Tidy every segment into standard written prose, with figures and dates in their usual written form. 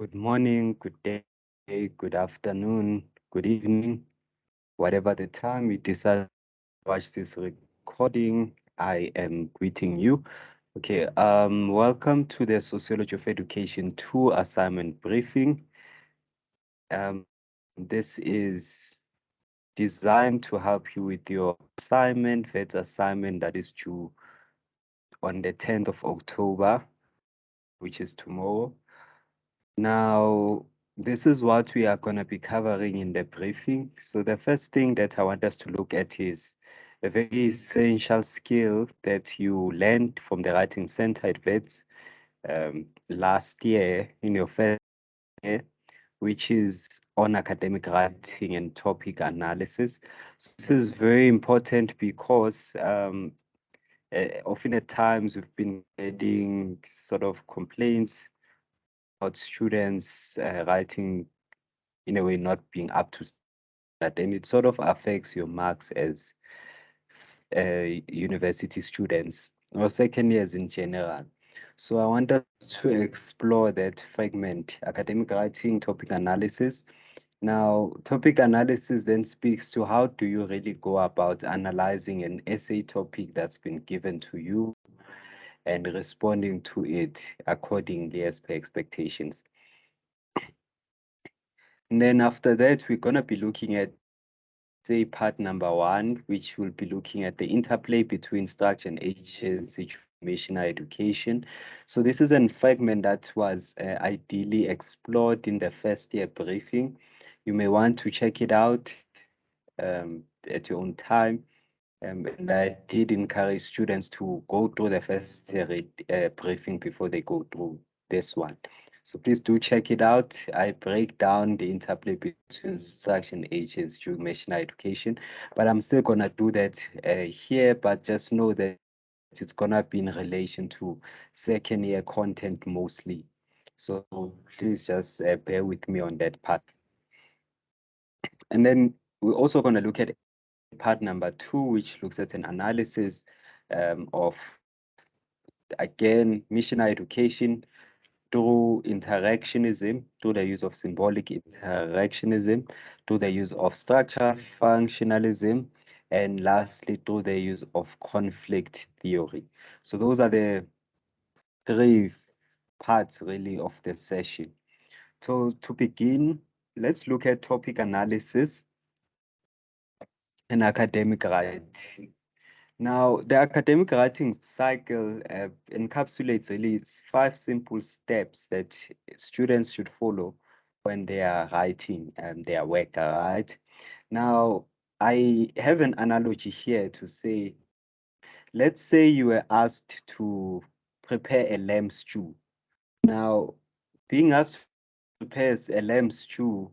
Good morning, good day, good afternoon, good evening, whatever the time you decide to watch this recording, I am greeting you. Okay, welcome to the Sociology of Education 2 assignment briefing. This is designed to help you with your assignment, Wits assignment that is due on the 10th of October, which is tomorrow. Now, this is what we are going to be covering in the briefing. So the first thing that I want us to look at is a very essential skill that you learned from the Writing Center at Wits last year in your first year, which is on academic writing and topic analysis. So this is very important because often at times we've been getting sort of complaints about students writing in a way not being up to that, and it sort of affects your marks as university students or second years in general. So I want us to explore that fragment, academic writing, topic analysis. Now, topic analysis then speaks to how do you really go about analyzing an essay topic that's been given to you and responding to it accordingly as per expectations. And then after that, we're going to be looking at, say, part number 1, which will be looking at the interplay between structure and agency missionary education. So this is a fragment that was ideally explored in the first year briefing. You may want to check it out at your own time. And I did encourage students to go through the first briefing before they go through this one. So please do check it out. I break down the interplay between instruction agents during missionary education, but I'm still gonna do that here, but just know that it's gonna be in relation to second year content mostly. So please just bear with me on that part. And then we're also gonna look at part number 2, which looks at an analysis of, again, missionary education through interactionism, through the use of symbolic interactionism, through the use of structural functionalism, and lastly, through the use of conflict theory. So those are the 3 parts really of the session. So to begin, let's look at topic analysis and academic writing. Now, the academic writing cycle encapsulates really 5 simple steps that students should follow when they are writing their work, right? Now, I have an analogy here to say, let's say you were asked to prepare a lamb stew. Now, being asked to prepare a lamb stew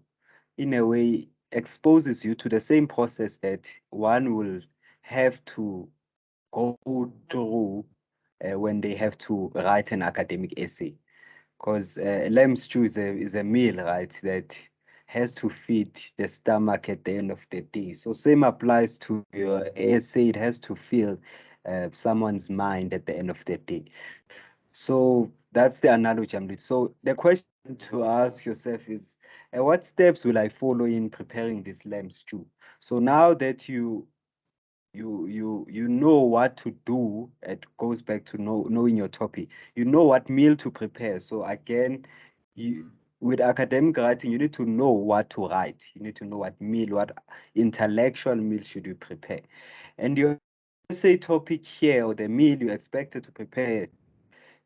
in a way exposes you to the same process that one will have to go through when they have to write an academic essay. Because lamb stew is a meal, right, that has to feed the stomach at the end of the day. So same applies to your essay. It has to fill someone's mind at the end of the day. So that's the analogy I'm doing. So the question to ask yourself is, what steps will I follow in preparing this lamb stew? So now that you know what to do, it goes back to knowing your topic. You know what meal to prepare. So again, with academic writing, you need to know what to write. You need to know what meal, what intellectual meal should you prepare. And your essay topic here, or the meal you expected to prepare,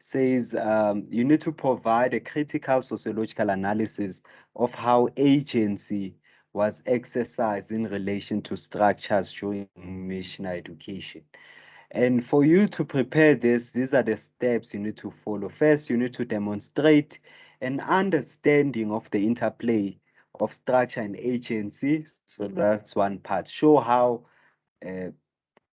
says you need to provide a critical sociological analysis of how agency was exercised in relation to structures during missionary education. And for you to prepare this, these are the steps you need to follow. First, you need to demonstrate an understanding of the interplay of structure and agency. So that's one part. Show how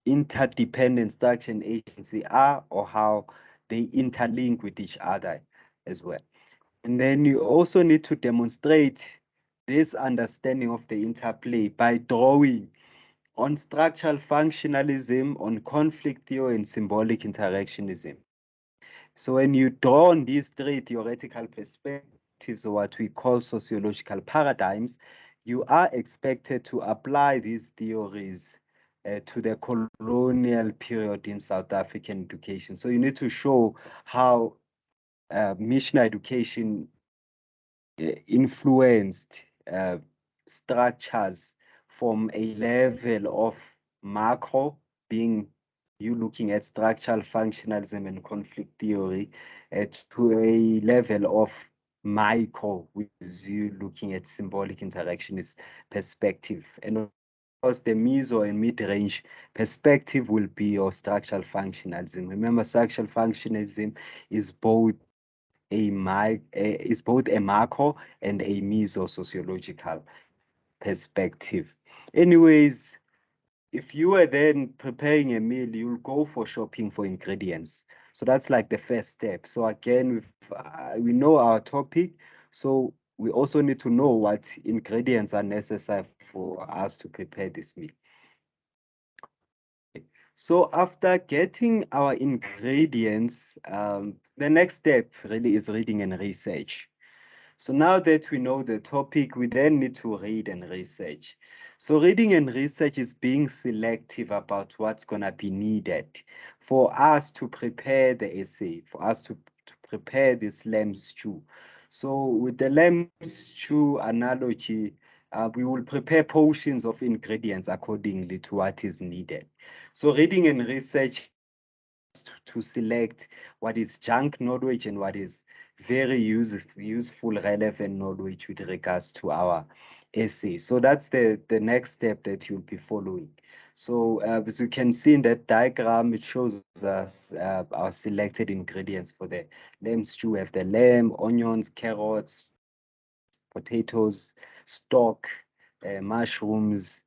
interdependent structure and agency are, or how they interlink with each other as well. And then you also need to demonstrate this understanding of the interplay by drawing on structural functionalism, on conflict theory, and symbolic interactionism. So when you draw on these 3 theoretical perspectives, or what we call sociological paradigms, you are expected to apply these theories to the colonial period in South African education. So you need to show how missionary education influenced structures from a level of macro, being you looking at structural functionalism and conflict theory, to a level of micro, which is you looking at symbolic interactionist perspective. And of course, the meso and mid-range perspective will be your structural functionalism. Remember, structural functionalism is both is both a macro and a meso-sociological perspective. Anyways, if you are then preparing a meal, you'll go for shopping for ingredients. So that's like the first step. So again, we know our topic, so we also need to know what ingredients are necessary for us to prepare this meal. So after getting our ingredients, the next step really is reading and research. So now that we know the topic, we then need to read and research. So reading and research is being selective about what's going to be needed for us to prepare the essay, for us to prepare this lamb stew. So with the lamb stew analogy, we will prepare portions of ingredients accordingly to what is needed. So reading and research to select what is junk knowledge and what is very useful, relevant knowledge with regards to our essay. So that's the next step that you'll be following. So as you can see in that diagram, it shows us our selected ingredients for the lamb stew. We have the lamb, onions, carrots, potatoes, stock, mushrooms,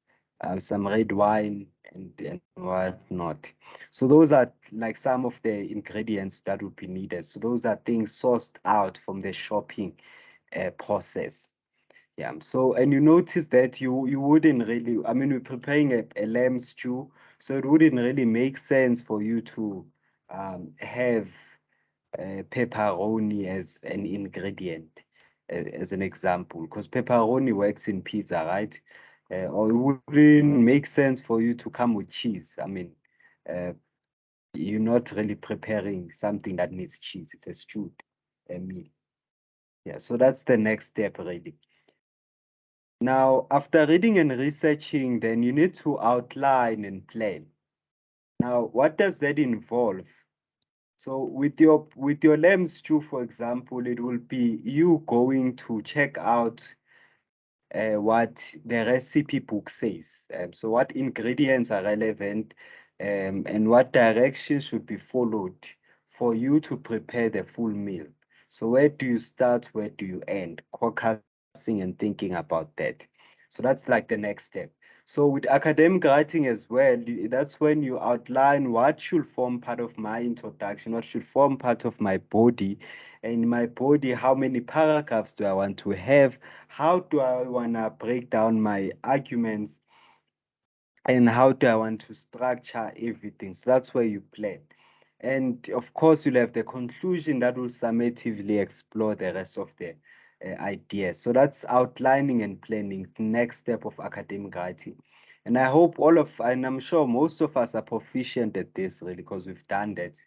some red wine, and whatnot. So those are like some of the ingredients that would be needed. So those are things sourced out from the shopping process. Yeah. So, and you notice that you wouldn't really, I mean, we're preparing a lamb stew, so it wouldn't really make sense for you to have pepperoni as an ingredient, as an example, because pepperoni works in pizza, right? Or it wouldn't make sense for you to come with cheese. I mean, uh, you're not really preparing something that needs cheese. It's a stewed meal. Yeah, so that's the next step, really. Now, after reading and researching, then you need to outline and plan. Now, what does that involve? So with your lamb stew, for example, it will be you going to check out what the recipe book says. So what ingredients are relevant, and what directions should be followed for you to prepare the full meal. So where do you start? Where do you end? Focusing and thinking about that. So that's like the next step. So with academic writing as well, that's when you outline what should form part of my introduction, what should form part of my body. And in my body, how many paragraphs do I want to have? How do I want to break down my arguments? And how do I want to structure everything? So that's where you plan. And of course, you'll have the conclusion that will summatively explore the rest of the ideas. So that's outlining and planning, the next step of academic writing. And I hope and I'm sure most of us are proficient at this really, because we've done that.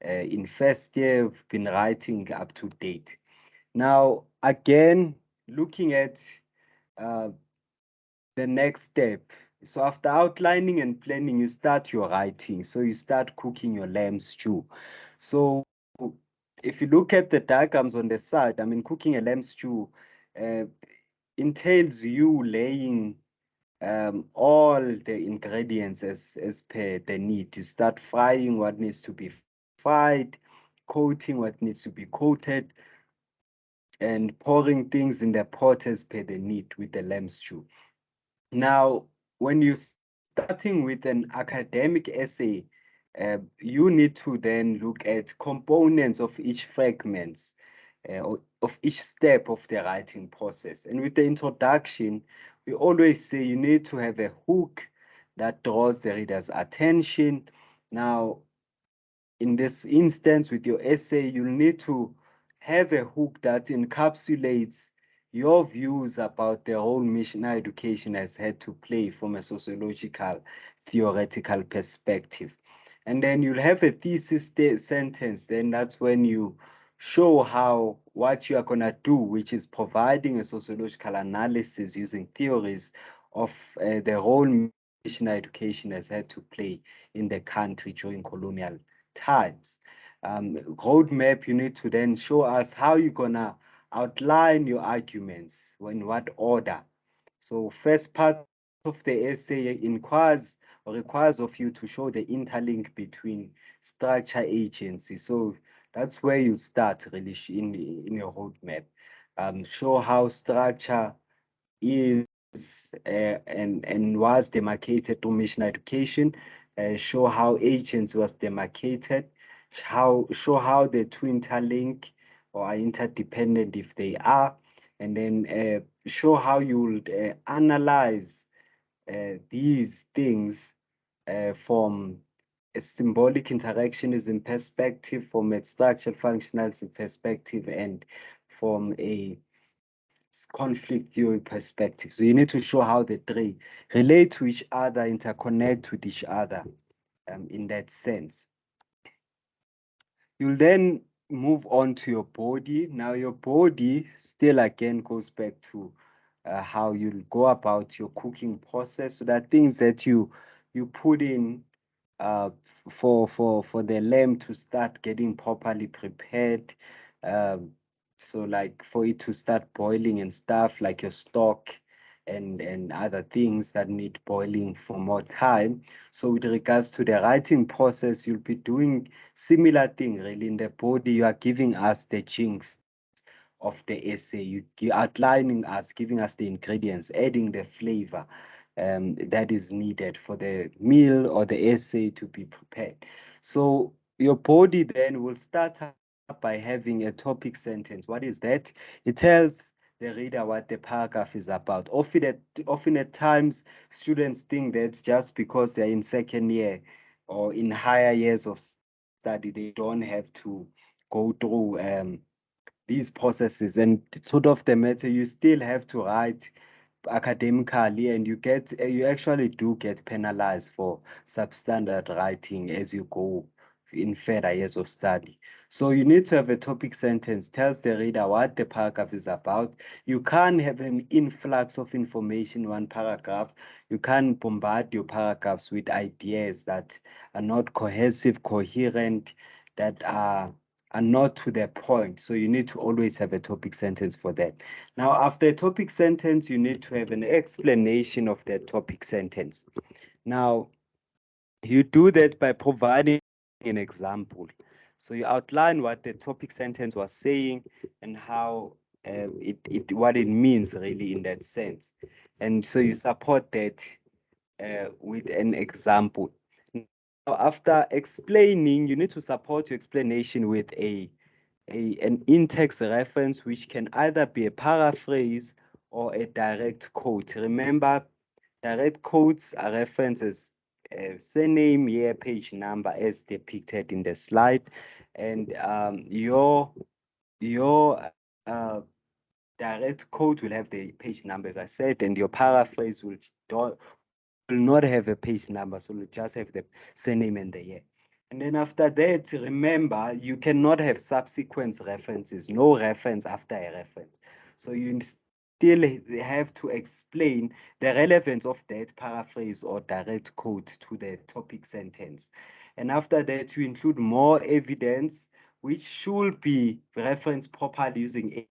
In first year, we've been writing up to date. Now, again, looking at uh, the next step. So after outlining and planning, you start your writing. So you start cooking your lamb stew. So if you look at the diagrams on the side, I mean, cooking a lamb stew uh, entails you laying all the ingredients as per the need. You start frying what needs to be fried, coating what needs to be coated, and pouring things in the pot as per the need with the lamb stew. Now, when you're starting with an academic essay, you need to then look at components of each fragments, or of each step of the writing process. And with the introduction, we always say you need to have a hook that draws the reader's attention. Now, in this instance with your essay, you'll need to have a hook that encapsulates your views about the role missionary education has had to play from a sociological, theoretical perspective. And then you'll have a thesis sentence. Then that's when you show how what you are going to do, which is providing a sociological analysis using theories of the role missionary education has had to play in the country during colonial times. Roadmap, you need to then show us how you're going to outline your arguments, in what order. So first part of the essay inquires or requires of you to show the interlink between structure agency. So that's where you start really in your roadmap. Show how structure is and was demarcated through mission education. Show how agents was demarcated. Show how the two interlink or are interdependent if they are, and then show how you would analyze these things from a symbolic interactionism perspective, from a structural functionalism perspective, and from a conflict theory perspective. So you need to show how the three relate to each other, interconnect with each other in that sense. You'll then move on to your body. Now your body still again goes back to how you'll go about your cooking process. So there are things that you put in uh, for the lamb to start getting properly prepared. Um, so like for it to start boiling and stuff like your stock and other things that need boiling for more time. So with regards to the writing process, you'll be doing similar thing really in the body. You are giving us the jinx of the essay. You outlining us, giving us the ingredients, adding the flavor that is needed for the meal or the essay to be prepared. So your body then will start up by having a topic sentence. What is that? It tells the reader what the paragraph is about. Often at times, students think that just because they're in second year or in higher years of study, they don't have to go through these processes. And truth of the matter, you still have to write academically, and you actually do get penalized for substandard writing as you go in further years of study. So you need to have a topic sentence, tells the reader what the paragraph is about. You can't have an influx of information in one paragraph. You can't bombard your paragraphs with ideas that are not cohesive, coherent, that are not to the point. So you need to always have a topic sentence for that. Now, after a topic sentence, you need to have an explanation of that topic sentence. Now, you do that by providing an example. So you outline what the topic sentence was saying and how what it means really in that sense. And so you support that with an example. Now, after explaining, you need to support your explanation with an in-text reference, which can either be a paraphrase or a direct quote. Remember, direct quotes are references, surname, year, page number as depicted in the slide. And your direct quote will have the page number, as I said, and your paraphrase will not have a page number, so we'll just have the surname and the year. And then after that, remember, you cannot have subsequent references, no reference after a reference. So you still have to explain the relevance of that paraphrase or direct quote to the topic sentence. And after that, you include more evidence, which should be referenced properly using a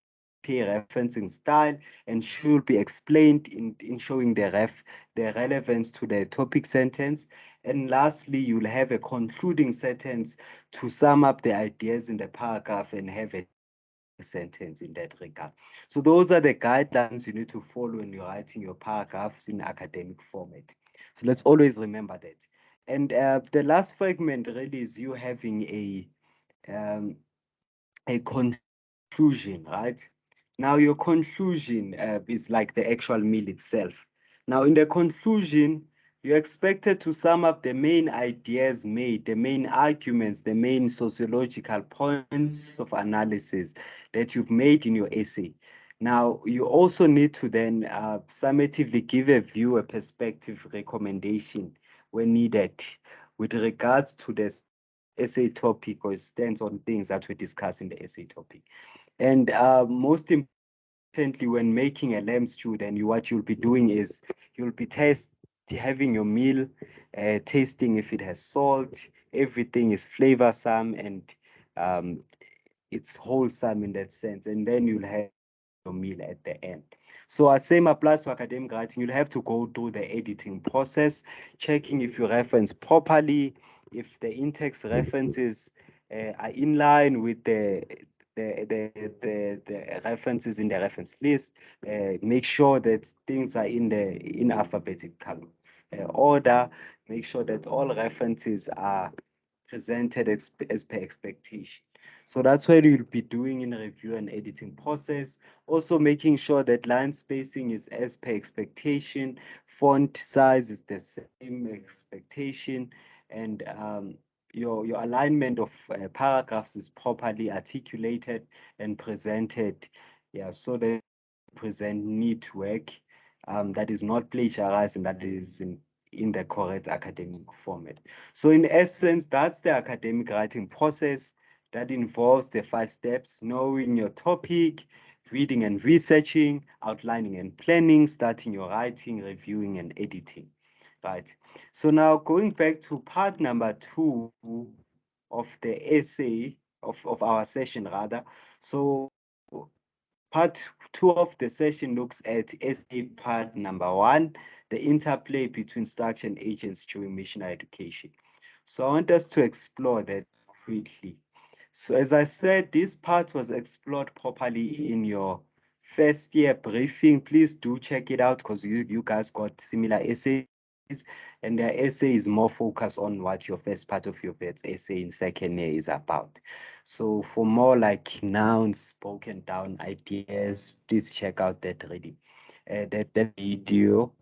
referencing style and should be explained in showing the relevance to the topic sentence. And lastly, you'll have a concluding sentence to sum up the ideas in the paragraph and have a sentence in that regard. So those are the guidelines you need to follow when you're writing your paragraphs in academic format. So let's always remember that. And the last fragment really is you having a conclusion, right? Now your conclusion is like the actual meal itself. Now in the conclusion, you're expected to sum up the main ideas made, the main arguments, the main sociological points of analysis that you've made in your essay. Now, you also need to then summatively give a view, a perspective, recommendation when needed with regards to the essay topic or stance on things that we discuss in the essay topic. And most importantly, when making a lamb stew, then what you'll be doing is you'll be having your meal, tasting if it has salt, everything is flavorsome and um, it's wholesome in that sense. And then you'll have your meal at the end. So as same applies to academic writing, you'll have to go through the editing process, checking if you reference properly, if the in-text references are in line with the references in the reference list. Make sure that things are in alphabetical order. Make sure that all references are presented as per expectation. So that's what you'll be doing in review and editing process. Also making sure that line spacing is as per expectation, font size is the same expectation, and your alignment of paragraphs is properly articulated and presented. Yeah, so that present neat work that is not plagiarized and that is in the correct academic format. So in essence, that's the academic writing process that involves the 5 steps: knowing your topic, reading and researching, outlining and planning, starting your writing, reviewing and editing, right? So now going back to part number 2 of the essay, of our session rather. So part 2 of the session looks at essay part number 1, the interplay between structure and agents during missionary education. So I want us to explore that quickly. So as I said, this part was explored properly in your first year briefing. Please do check it out because you guys got similar essays and their essay is more focused on what your first part of your vet's essay in second year is about. So for more like nouns, broken down ideas, please check out that reading, that video,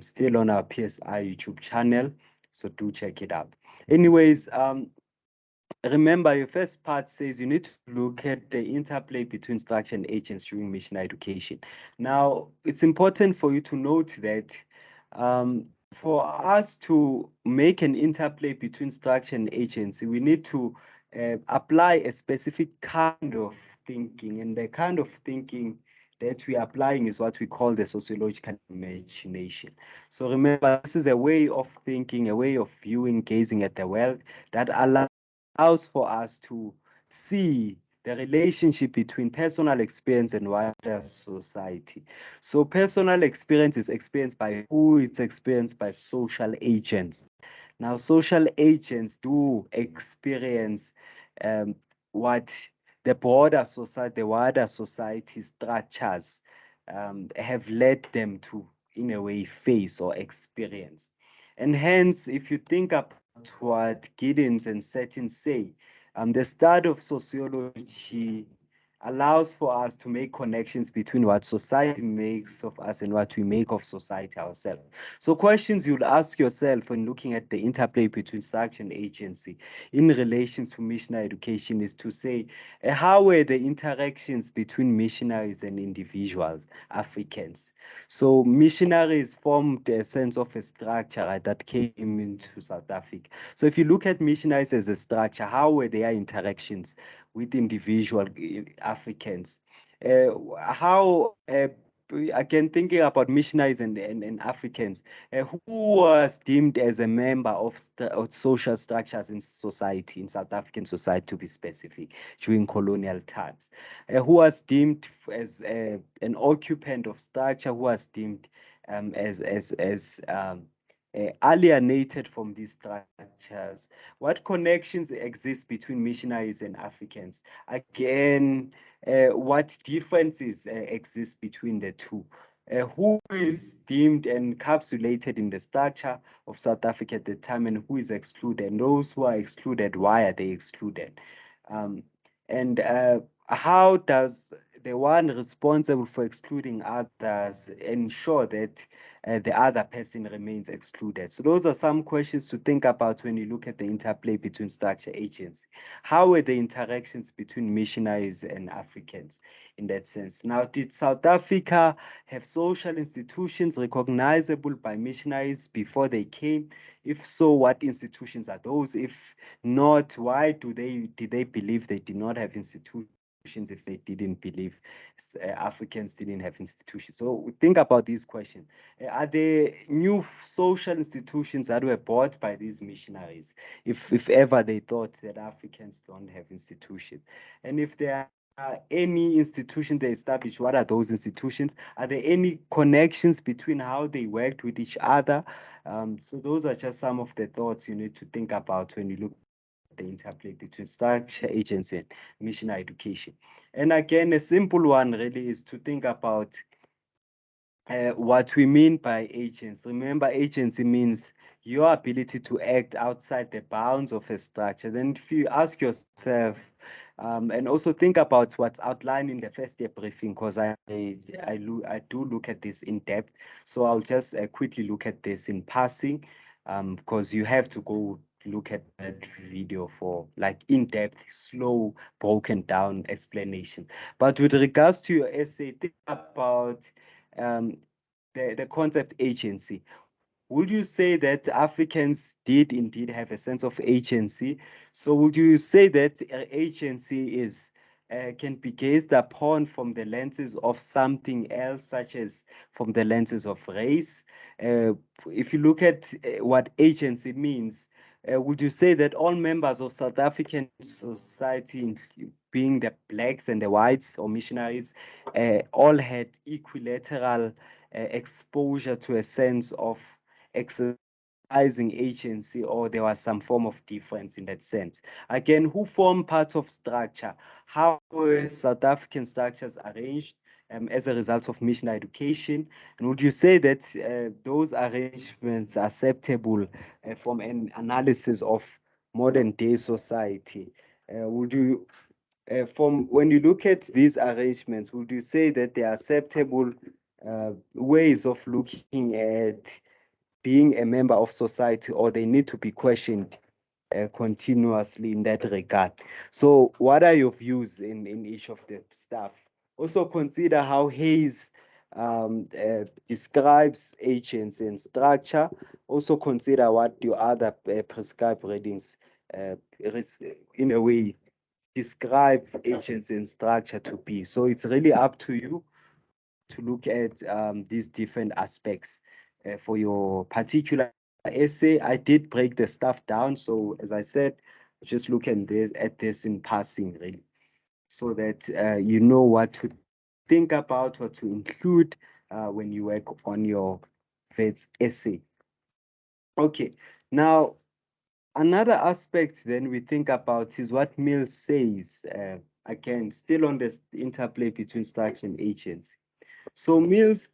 still on our PSI YouTube channel. So do check it out. Anyways, remember, your first part says you need to look at the interplay between structure and agents during missionary education. Now, it's important for you to note that for us to make an interplay between structure and agency, we need to apply a specific kind of thinking. And the kind of thinking that we are applying is what we call the sociological imagination. So remember, this is a way of thinking, a way of viewing, gazing at the world that allows for us to see the relationship between personal experience and wider society. So personal experience is experienced by who? It's experienced by social agents. Now, social agents do experience um, what the broader society, the wider society structures have led them to, in a way, face or experience. And hence, if you think about what Giddens and Setin say, the study of sociology allows for us to make connections between what society makes of us and what we make of society ourselves. So questions you'll ask yourself when looking at the interplay between structure and agency in relation to missionary education is to say, how were the interactions between missionaries and individual Africans? So missionaries formed a sense of a structure, right, that came into South Africa. So if you look at missionaries as a structure, how were their interactions with individual Africans? How again, thinking about missionaries and Africans, who was deemed as a member of social structures in society, in South African society to be specific, during colonial times? Who was deemed as an occupant of structure, who was deemed as alienated from these structures? What connections exist between missionaries and Africans? Again, what differences exist between the two? Who is deemed encapsulated in the structure of South Africa at the time and who is excluded? And those who are excluded, why are they excluded? Um, and how does the one responsible for excluding others ensure that the other person remains excluded? So those are some questions to think about when you look at the interplay between structure agency. How were the interactions between missionaries and Africans in that sense? Now, did South Africa have social institutions recognizable by missionaries before they came? If so, what institutions are those? If not, why did they believe they did not have institutions if they didn't believe Africans didn't have institutions? So think about these questions. Are there new social institutions that were bought by these missionaries, if ever they thought that Africans don't have institutions? And if there are any institution they established, what are those institutions? Are there any connections between how they worked with each other? So those are just some of the thoughts you need to think about when you look the interplay between structure, agency, and missionary education. And again, a simple one really is to think about what we mean by agency. Remember, agency means your ability to act outside the bounds of a structure. Then if you ask yourself, and also think about what's outlined in the first year briefing, because I do look at this in depth. So I'll just quickly look at this in passing, because you have to go look at that video for like in-depth, slow, broken down explanation. But with regards to your essay, think about um, the concept agency. Would you say that Africans did indeed have a sense of agency? So would you say that agency is can be gazed upon from the lenses of something else, such as from the lenses of race? Uh, if you look at what agency means, would you say that all members of South African society, being the blacks and the whites or missionaries, all had equilateral exposure to a sense of exercising agency, or there was some form of difference in that sense? Again, who form part of structure? How were South African structures arranged as a result of missionary education? And would you say that those arrangements are acceptable from an analysis of modern day society? Would you from when you look at these arrangements, would you say that they are acceptable ways of looking at being a member of society, or they need to be questioned continuously in that regard? So what are your views in each of the stuff? Also consider how Hayes describes agents and structure. Also consider what your other prescribed readings in a way describe agents and structure to be. So it's really up to you to look at these different aspects for your particular essay. I did break the stuff down. So as I said, just look at this in passing, really, so that you know what to think about, what to include when you work on your Wits essay. Okay, now another aspect then we think about is what Mill says, again, still on the interplay between structure and agency. So Mills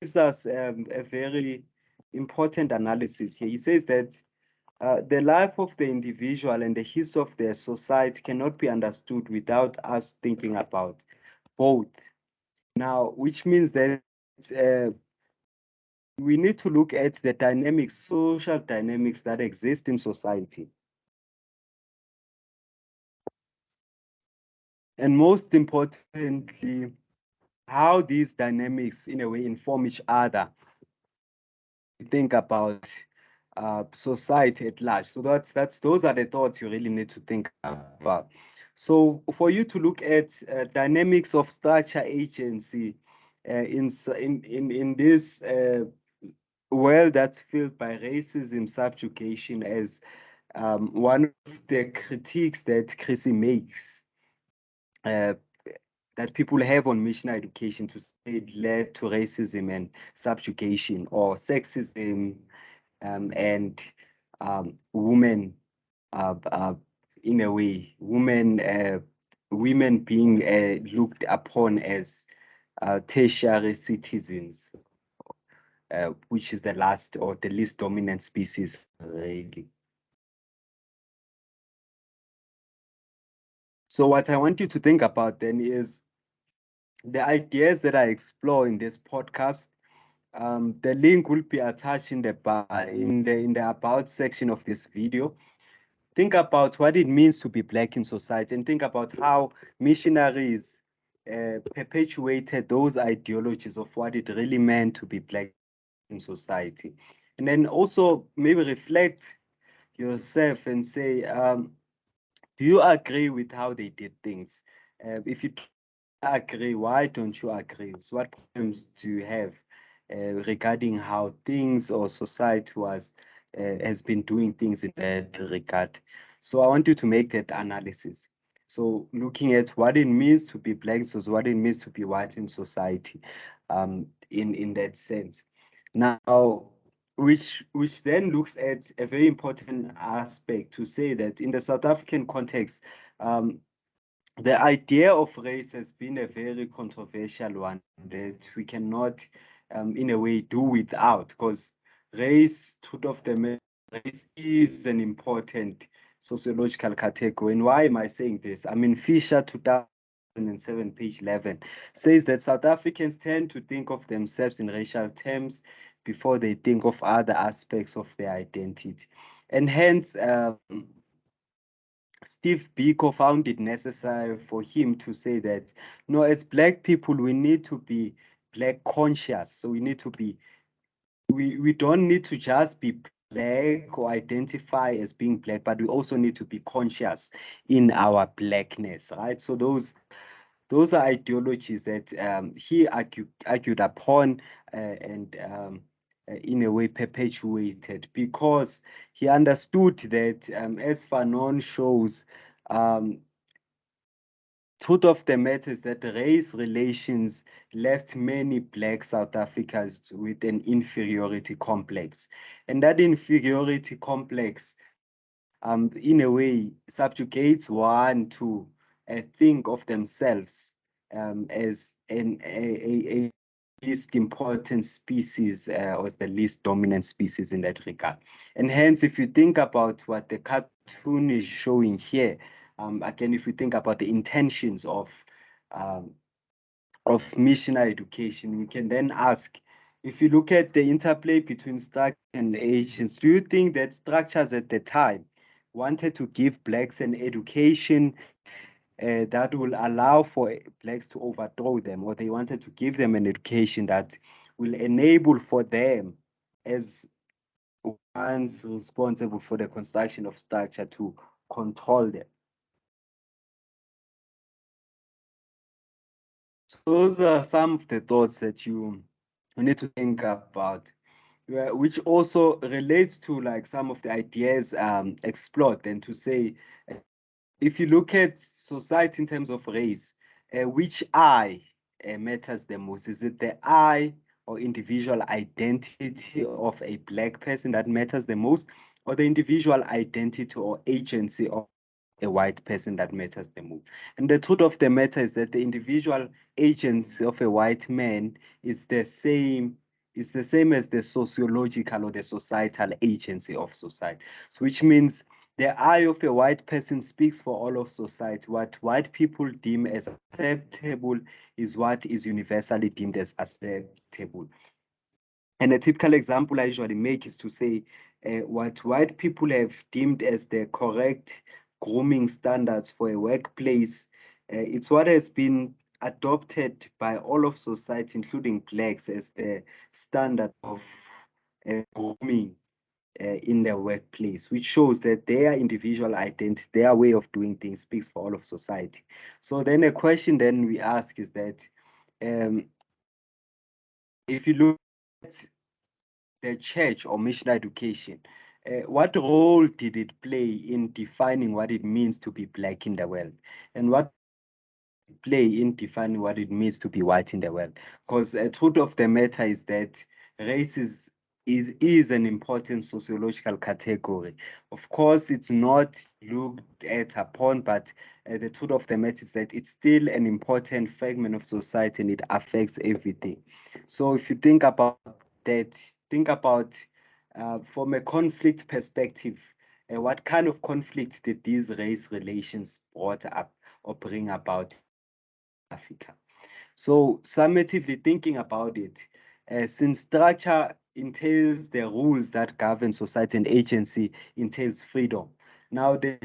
gives us a very important analysis here. He says that the life of the individual and the history of their society cannot be understood without us thinking about both. Now, which means that uh, we need to look at the dynamics, social dynamics that exist in society. And most importantly, how these dynamics in a way inform each other. Think about society at large. So those are the thoughts you really need to think about. So for you to look at dynamics of structure agency in this world that's filled by racism, subjugation, as one of the critiques that Chrissy makes, uh, that people have on missionary education, to say it led to racism and subjugation, or sexism, and women, in a way, women being looked upon as tertiary citizens, which is the last or the least dominant species, really. So what I want you to think about then is the ideas that I explore in this podcast, the link will be attached in the about section of this video. Think about what it means to be Black in society, and think about how missionaries perpetuated those ideologies of what it really meant to be Black in society. And then also maybe reflect yourself and say, do you agree with how they did things? If you agree, why don't you agree? So what problems do you have regarding how things or society has been doing things in that regard? So I want you to make that analysis. So looking at what it means to be Black, so what it means to be white in society, in that sense. Now, which then looks at a very important aspect to say that in the South African context, the idea of race has been a very controversial one that we cannot, in a way, do without, because race, truth of the matter, race is an important sociological category. And why am I saying this? I mean, Fisher 2007, page 11, says that South Africans tend to think of themselves in racial terms before they think of other aspects of their identity. And hence, Steve Biko found it necessary for him to say that, no, as Black people, we need to be Black conscious. So we need to be, we don't need to just be Black or identify as being Black, but we also need to be conscious in our Blackness, right? So those are ideologies that he argued upon and in a way perpetuated, because he understood that, as Fanon shows, um, truth of the matter is that race relations left many Black South Africans with an inferiority complex. And that inferiority complex, in a way, subjugates one to think of themselves as a least important species or as the least dominant species in that regard. And hence, if you think about what the cartoon is showing here, again, if you think about the intentions um, of missionary education, we can then ask, if you look at the interplay between structure and agents, do you think that structures at the time wanted to give Blacks an education that will allow for Blacks to overthrow them, or they wanted to give them an education that will enable for them, as ones responsible for the construction of structure, to control them? So those are some of the thoughts that you need to think about, which also relates to like some of the ideas explored, and to say, if you look at society in terms of race, which I matters the most? Is it the I or individual identity of a Black person that matters the most, or the individual identity or agency of a white person that matters the most? And the truth of the matter is that the individual agency of a white man is the same as the sociological or the societal agency of society. So which means the eye of a white person speaks for all of society. What white people deem as acceptable is what is universally deemed as acceptable. And a typical example I usually make is to say, what white people have deemed as the correct grooming standards for a workplace, it's what has been adopted by all of society, including Blacks, as the standard of grooming in their workplace, which shows that their individual identity, their way of doing things, speaks for all of society. So then a question then we ask is that, um, if you look at the church or missionary education, what role did it play in defining what it means to be Black in the world? And what play in defining what it means to be white in the world? Because the truth of the matter is that race is an important sociological category. Of course, it's not looked at upon, but the truth of the matter is that it's still an important fragment of society and it affects everything. So if you think about that, think about from a conflict perspective, what kind of conflict did these race relations brought up or bring about Africa? So summatively thinking about it, since structure entails the rules that govern society and agency entails freedom. Now the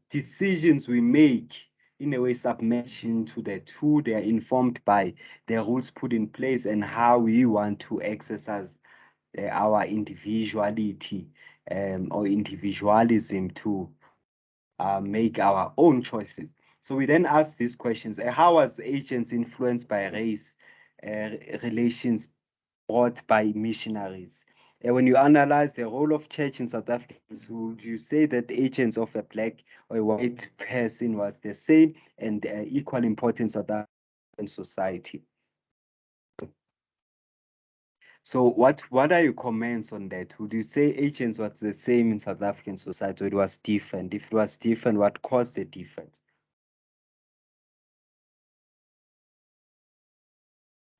decisions we make in a way submersion to the two, they are informed by the rules put in place and how we want to exercise our individuality or individualism to make our own choices. So we then ask these questions. How was agents influenced by race relations brought by missionaries? When you analyze the role of church in South Africa, would you say that agents of a black or a white person was the same and equal importance of that in society? So what are your comments on that? Would you say agents was the same in South African society or it was different? If it was different, what caused the difference?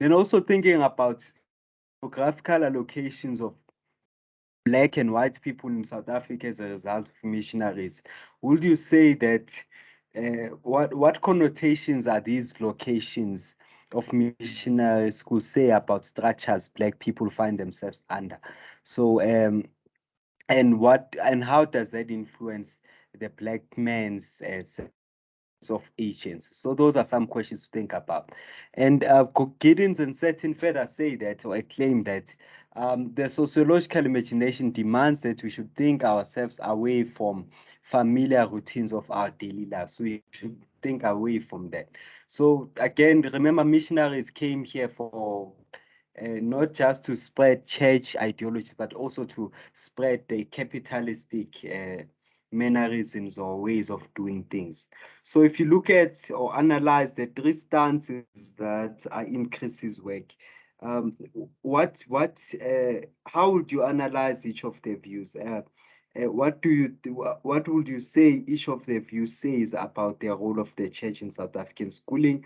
Then also thinking about geographical allocations of black and white people in South Africa as a result of missionaries, would you say that what connotations are these locations of missionaries could say about structures black people find themselves under? So and how does that influence the black man's of agents? So those are some questions to think about. And Giddens and Seton further say that or claim that the sociological imagination demands that we should think ourselves away from familiar routines of our daily lives. We should think away from that. So again, remember missionaries came here for not just to spread church ideology, but also to spread the capitalistic mannerisms or ways of doing things. So if you look at or analyze the three stances that are in Chris's work, how would you analyze each of the views? What would you say each of the views says about the role of the church in South African schooling?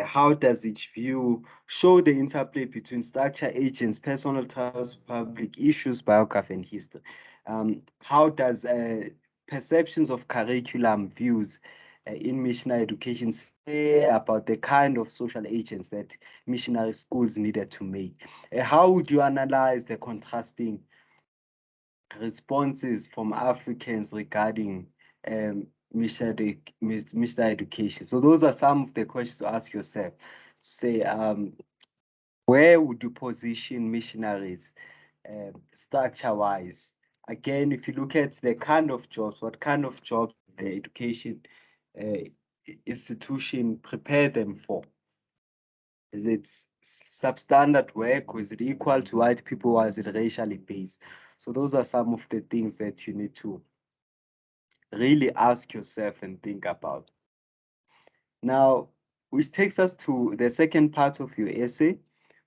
How does each view show the interplay between structure, agents, personal trials, public issues, biography, and history? How does perceptions of curriculum views in missionary education say about the kind of social agents that missionary schools needed to make? How would you analyze the contrasting responses from Africans regarding missionary education? So those are some of the questions to ask yourself. Say, where would you position missionaries structure-wise? Again, if you look at the kind of jobs, what kind of jobs the education uh, institution prepare them for? Is it substandard work or is it equal to white people or is it racially based? So those are some of the things that you need to really ask yourself and think about. Now, which takes us to the second part of your essay,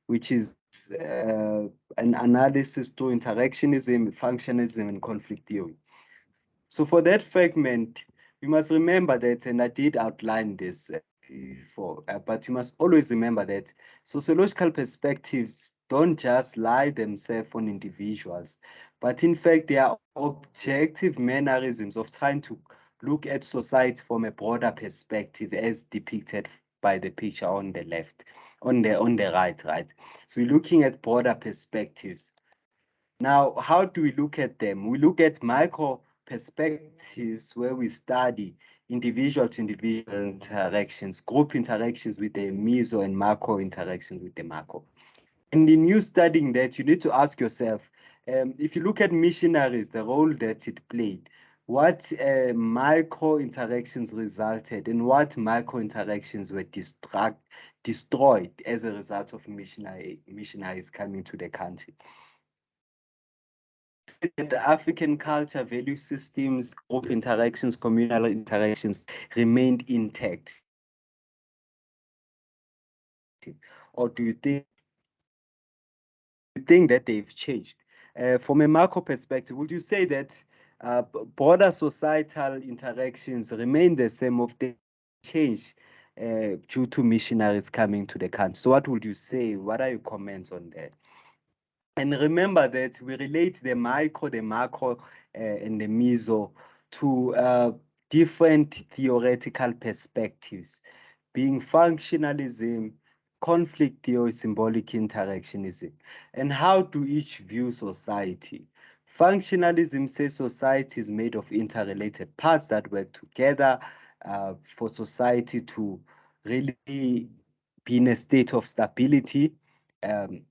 which is an analysis to interactionism, functionalism, and conflict theory. So for that fragment, you must remember that, and I did outline this before, but you must always remember that sociological perspectives don't just lie themselves on individuals, but in fact, they are objective mannerisms of trying to look at society from a broader perspective as depicted by the picture on the left, on the right. So we're looking at broader perspectives. Now, how do we look at them? We look at micro perspectives where we study individual to individual interactions, group interactions with the meso and macro interactions with the macro. And in you studying that, you need to ask yourself, if you look at missionaries, the role that it played, what micro interactions resulted and what micro interactions were destroyed as a result of missionaries coming to the country? The African culture, value systems, group interactions, communal interactions remained intact? Or do you think that they've changed? From a macro perspective, would you say that broader societal interactions remain the same of the change due to missionaries coming to the country? So what would you say? What are your comments on that? And remember that we relate the micro, the macro, and the meso to different theoretical perspectives, being functionalism, conflict theory, symbolic interactionism, and how do each view society. Functionalism says society is made of interrelated parts that work together for society to really be in a state of stability. Um,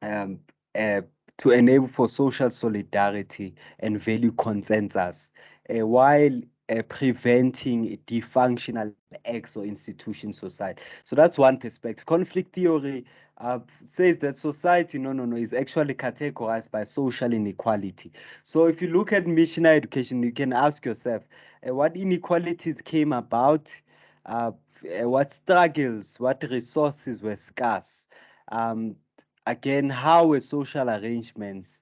um, uh, to enable for social solidarity and value consensus, while preventing dysfunctional acts or institution society. So that's one perspective. Conflict theory says that society, no, is actually categorized by social inequality. So if you look at missionary education, you can ask yourself, what inequalities came about, what struggles, what resources were scarce, um, again, how were social arrangements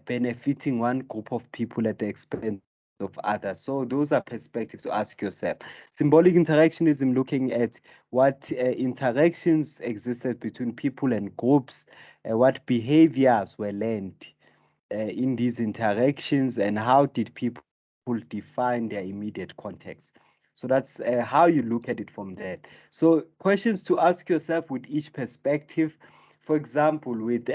benefiting one group of people at the expense of others? So those are perspectives to ask yourself. Symbolic interactionism looking at what interactions existed between people and groups, what behaviors were learned in these interactions, and how did people define their immediate context. So that's how you look at it from there. So questions to ask yourself with each perspective. For example, with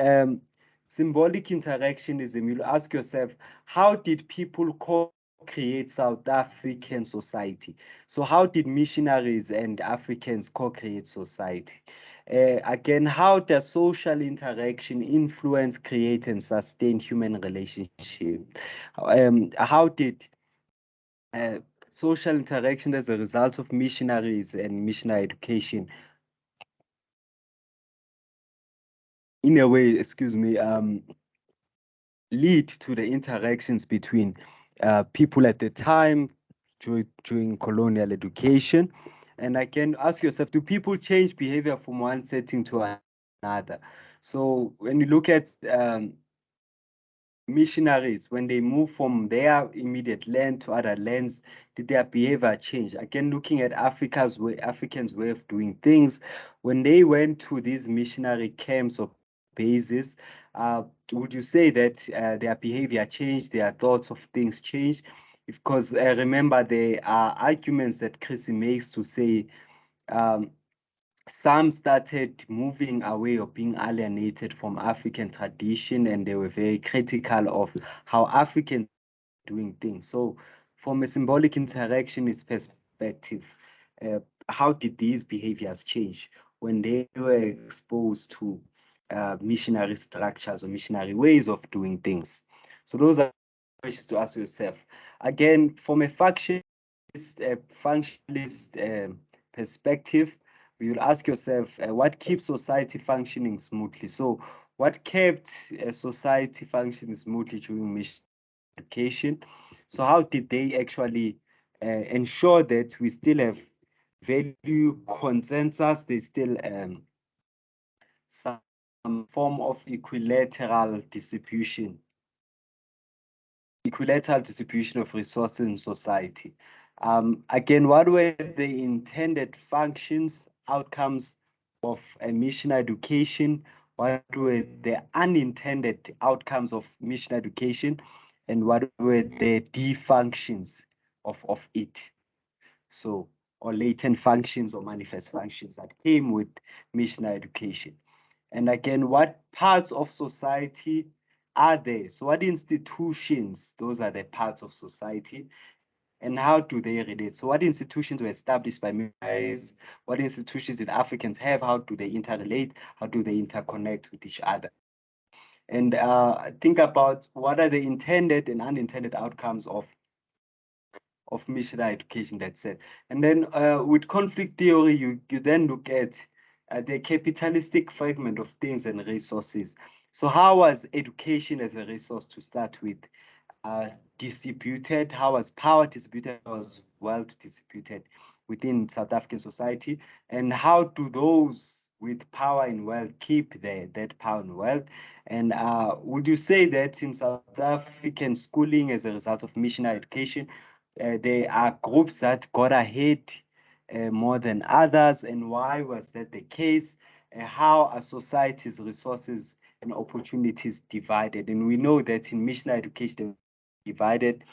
symbolic interactionism, you'll ask yourself, how did people co-create South African society? So how did missionaries and Africans co-create society? Again, how does social interaction influence, create, and sustain human relationships? How did uh, social interaction as a result of missionaries and missionary education, in a way, excuse me, lead to the interactions between people at the time during colonial education? And I can ask yourself, do people change behavior from one setting to another? So when you look at missionaries, when they move from their immediate land to other lands, did their behavior change? Again, looking at Africans' way of doing things, when they went to these missionary camps or bases, would you say that their behavior changed, their thoughts of things changed? Because remember, there are arguments that Chrissy makes to say um, some started moving away or being alienated from African tradition, and they were very critical of how Africans doing things. So from a symbolic interactionist perspective, uh, how did these behaviors change when they were exposed to missionary structures or missionary ways of doing things? So those are questions to ask yourself. Again, from a functionalist perspective, you'll ask yourself, what keeps society functioning smoothly? So what kept society functioning smoothly during mission education? So how did they actually ensure that we still have value consensus, there's still some form of equilateral distribution of resources in society? Again, what were the intended functions, outcomes of a mission education? What were the unintended outcomes of mission education? And what were the defunctions of it? So, or latent functions or manifest functions that came with missionary education. And again, what parts of society are there? So what institutions, those are the parts of society, and how do they relate? So what institutions were established by missionaries? What institutions did Africans have? How do they interrelate? How do they interconnect with each other? And think about what are the intended and unintended outcomes of missionary education, that's it. And then with conflict theory, you then look at the capitalistic fragment of things and resources. So how was education as a resource to start with distributed? How was power distributed? How was wealth distributed within South African society? And how do those with power and wealth keep that power and wealth? And would you say that in South African schooling, as a result of missionary education, there are groups that got ahead more than others? And why was that the case? How are society's resources and opportunities divided? And we know that in missionary education, divided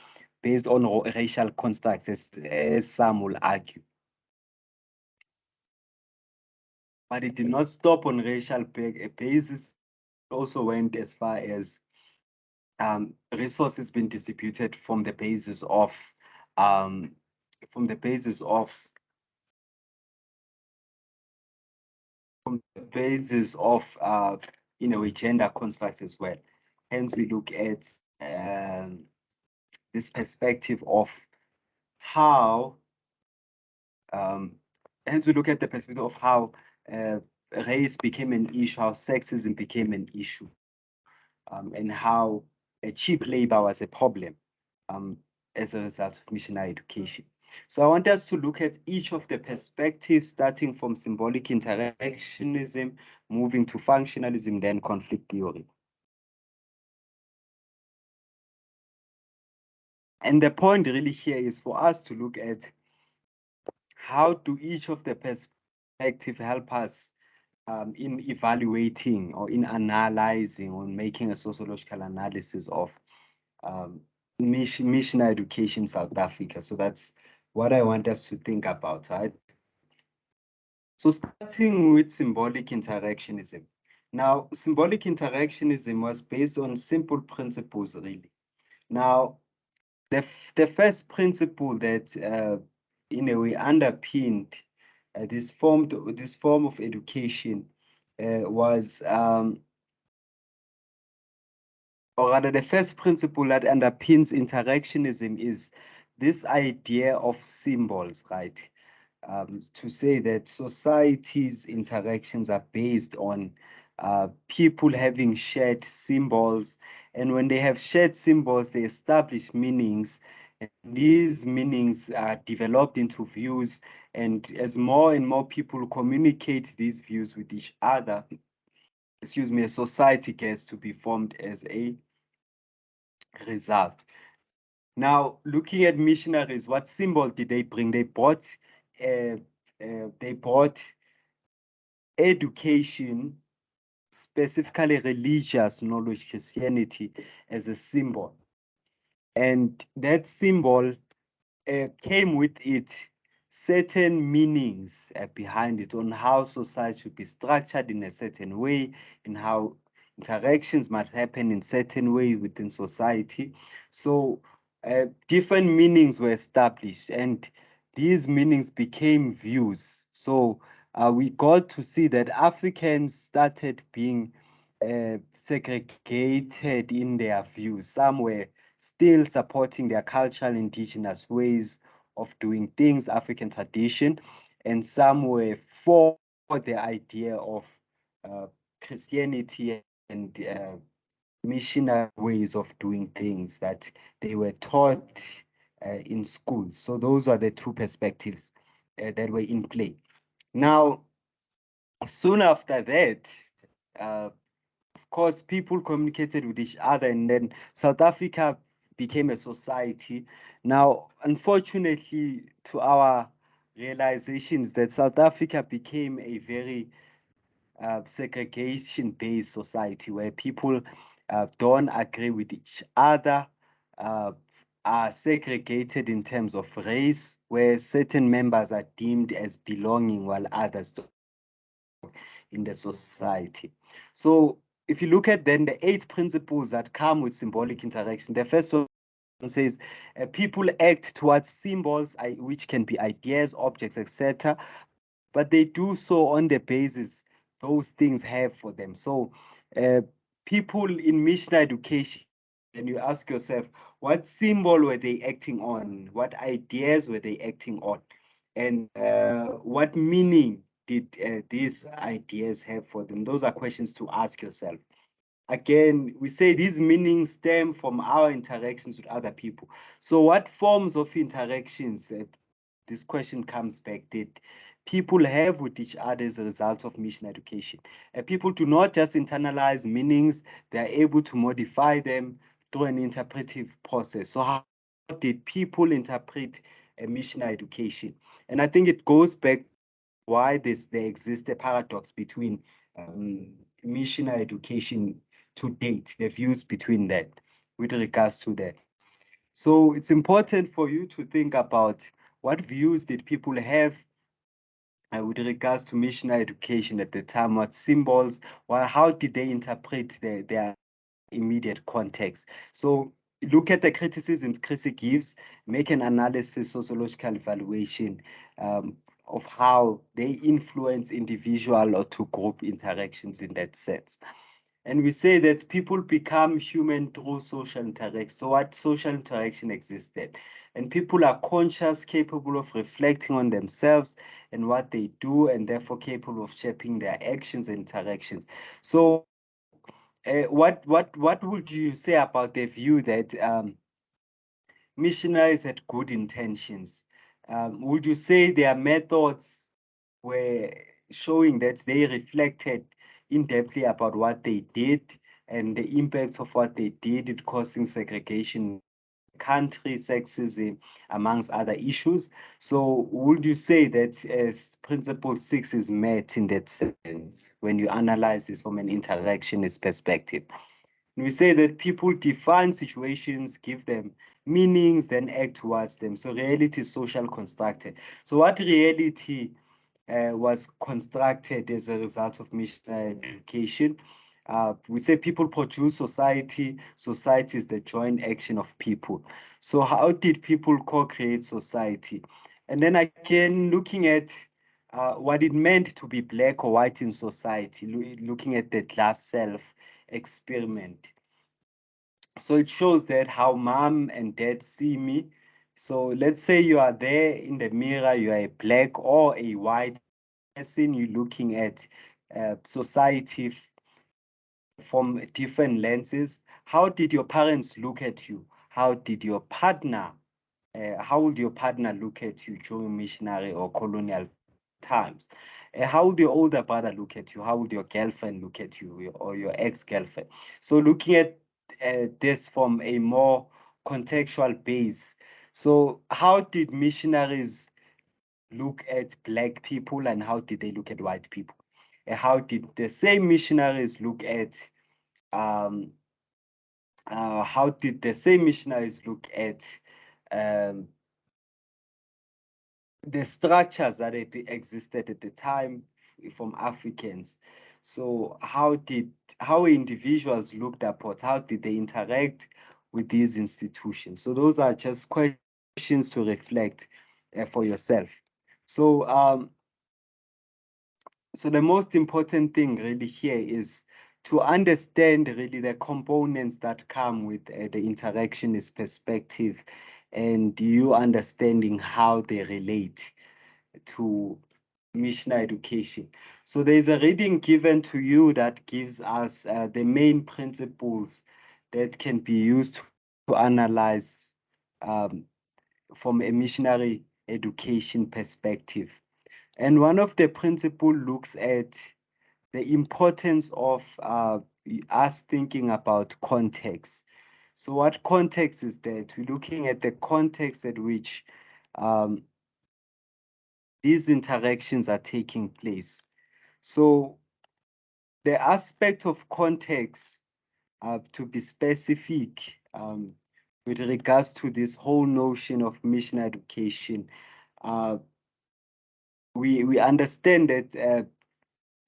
based on racial constructs, as some will argue. but it did not stop on racial basis. It also went as far as resources being distributed from the basis of um, from the basis of in a way gender constructs as well. Hence, we look at this perspective of how hence we look at the perspective of how race became an issue, how sexism became an issue, and how a cheap labor was a problem um, as a result of missionary education. So I want us to look at each of the perspectives, starting from symbolic interactionism, moving to functionalism, then conflict theory. And the point really here is for us to look at how do each of the perspectives help us in evaluating or in analyzing or making a sociological analysis of missionary education in South Africa. So that's what I want us to think about, right? So starting with symbolic interactionism. Now, symbolic interactionism was based on simple principles, really. Now, the first principle that in a way underpinned this form of education was or rather the first principle that underpins interactionism is this idea of symbols, right? To say that society's interactions are based on people having shared symbols, and when they have shared symbols, they establish meanings, and these meanings are developed into views, and as more and more people communicate these views with each other, excuse me, a society gets to be formed as a result. Now, looking at missionaries, what symbol did they bring? Uh, they brought education, specifically religious knowledge, Christianity, as a symbol. And that symbol came with it certain meanings behind it on how society should be structured in a certain way, and how interactions might happen in certain way within society. So different meanings were established, and these meanings became views. So we got to see that Africans started being segregated in their views. Some were still supporting their cultural indigenous ways of doing things, African tradition, and some were for the idea of uh, Christianity and missionary ways of doing things that they were taught in schools. So those are the two perspectives that were in play. Now, soon after that, of course, people communicated with each other, and then South Africa became a society. Now, unfortunately, to our realizations, that South Africa became a very segregation-based society where people don't agree with each other, uh, are segregated in terms of race, where certain members are deemed as belonging while others don't in the society. So if you look at then the 8 principles that come with symbolic interaction, the first one says people act towards symbols, which can be ideas, objects, etc., but they do so on the basis those things have for them. So people in missionary education, and you ask yourself, what symbol were they acting on? What ideas were they acting on? And what meaning did these ideas have for them? Those are questions to ask yourself. Again, we say these meanings stem from our interactions with other people. So what forms of interactions, this question comes back, did people have with each other as a result of mission education? People do not just internalize meanings, they are able to modify them through an interpretive process. So how did people interpret a missionary education? And I think it goes back why there exists a paradox between missionary education to date, the views between that with regards to that. So it's important for you to think about what views did people have with regards to missionary education at the time, what symbols, how did they interpret their immediate context? So look at the criticisms Chrissy gives, make an analysis, sociological evaluation of how they influence individual or to group interactions in that sense. And we say that people become human through social interaction. So what social interaction existed? And people are conscious, capable of reflecting on themselves and what they do, and therefore capable of shaping their actions and interactions. So what would you say about the view that missionaries had good intentions? Would you say their methods were showing that they reflected in depthly about what they did and the impacts of what they did in causing segregation, country, sexism, amongst other issues? So would you say that as principle 6 is met in that sense when you analyze this from an interactionist perspective? We say that people define situations, give them meanings, then act towards them. So reality is social constructed. So what reality was constructed as a result of missionary education? We say people produce society. Society is the joint action of people. So how did people co-create society? And then again, looking at what it meant to be black or white in society, looking at the glass self experiment. So it shows that how mom and dad see me. So let's say you are there in the mirror, you are a black or a white person, you're looking at society from different lenses. How did your parents look at you? How did your partner, how would your partner look at you during missionary or colonial times? How would your older brother look at you? How would your girlfriend look at you or your ex-girlfriend? So looking at this from a more contextual base. So how did missionaries look at black people and how did they look at white people? How did the same missionaries look at um, how did the same missionaries look at um, the structures that existed at the time from Africans? So how individuals looked upon, how did they interact with these institutions? So those are just questions to reflect for yourself. So so the most important thing really here is to understand really the components that come with the interactionist perspective and you understanding how they relate to missionary education. So there's a reading given to you that gives us the main principles that can be used to analyze um, from a missionary education perspective. And one of the principles looks at the importance of us thinking about context. So what context is that? We're looking at the context at which um, these interactions are taking place. So the aspect of context, to be specific, with regards to this whole notion of mission education, uh, we understand that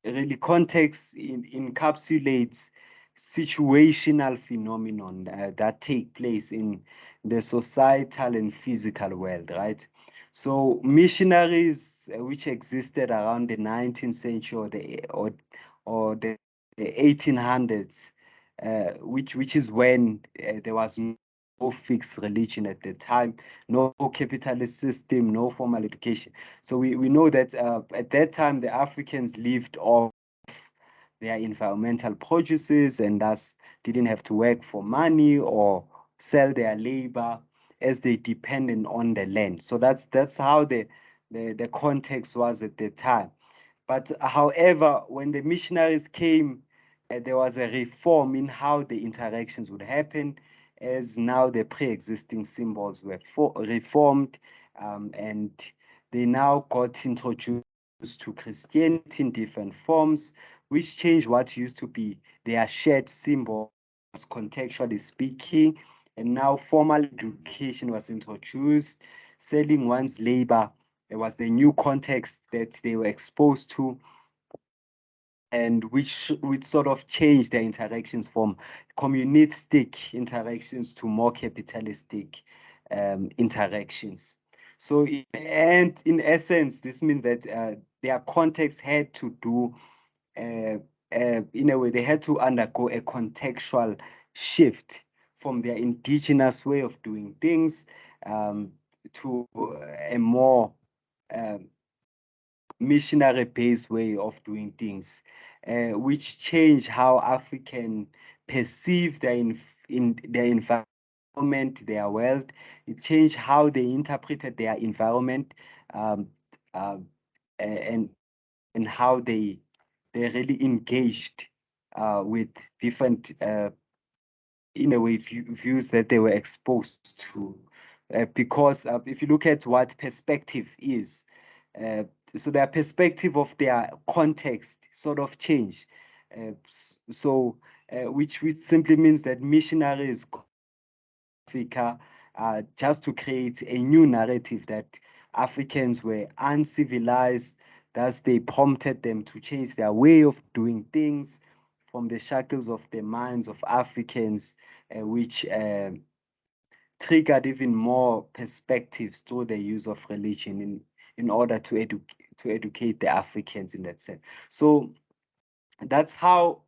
really context encapsulates situational phenomenon that take place in the societal and physical world, right? So missionaries which existed around the 19th century or the 1800s, which is when there was no fixed religion at the time, no capitalist system, no formal education. So we know that at that time, the Africans lived off their environmental produces and thus didn't have to work for money or sell their labor as they depended on the land. So that's how the context was at the time. But however, when the missionaries came, there was a reform in how the interactions would happen, as now the pre-existing symbols were reformed, and they now got introduced to Christianity in different forms, which changed what used to be their shared symbols, contextually speaking. And now formal education was introduced, selling one's labor It was the new context that they were exposed to, and which sort of changed their interactions from communistic interactions to more capitalistic interactions. So in essence, this means that their context had to do, in a way, they had to undergo a contextual shift from their indigenous way of doing things to a more um, missionary-based way of doing things, which change how African perceive in their environment, their world. It changed how they interpreted their environment, um, uh, and how they really engaged with different in a way views that they were exposed to. Because if you look at what perspective is, uh, so their perspective of their context sort of change. Which simply means that missionaries Africa just to create a new narrative that Africans were uncivilized. Thus, they prompted them to change their way of doing things from the shackles of the minds of Africans, which triggered even more perspectives through the use of religion in order to educate the Africans in that sense. So that's how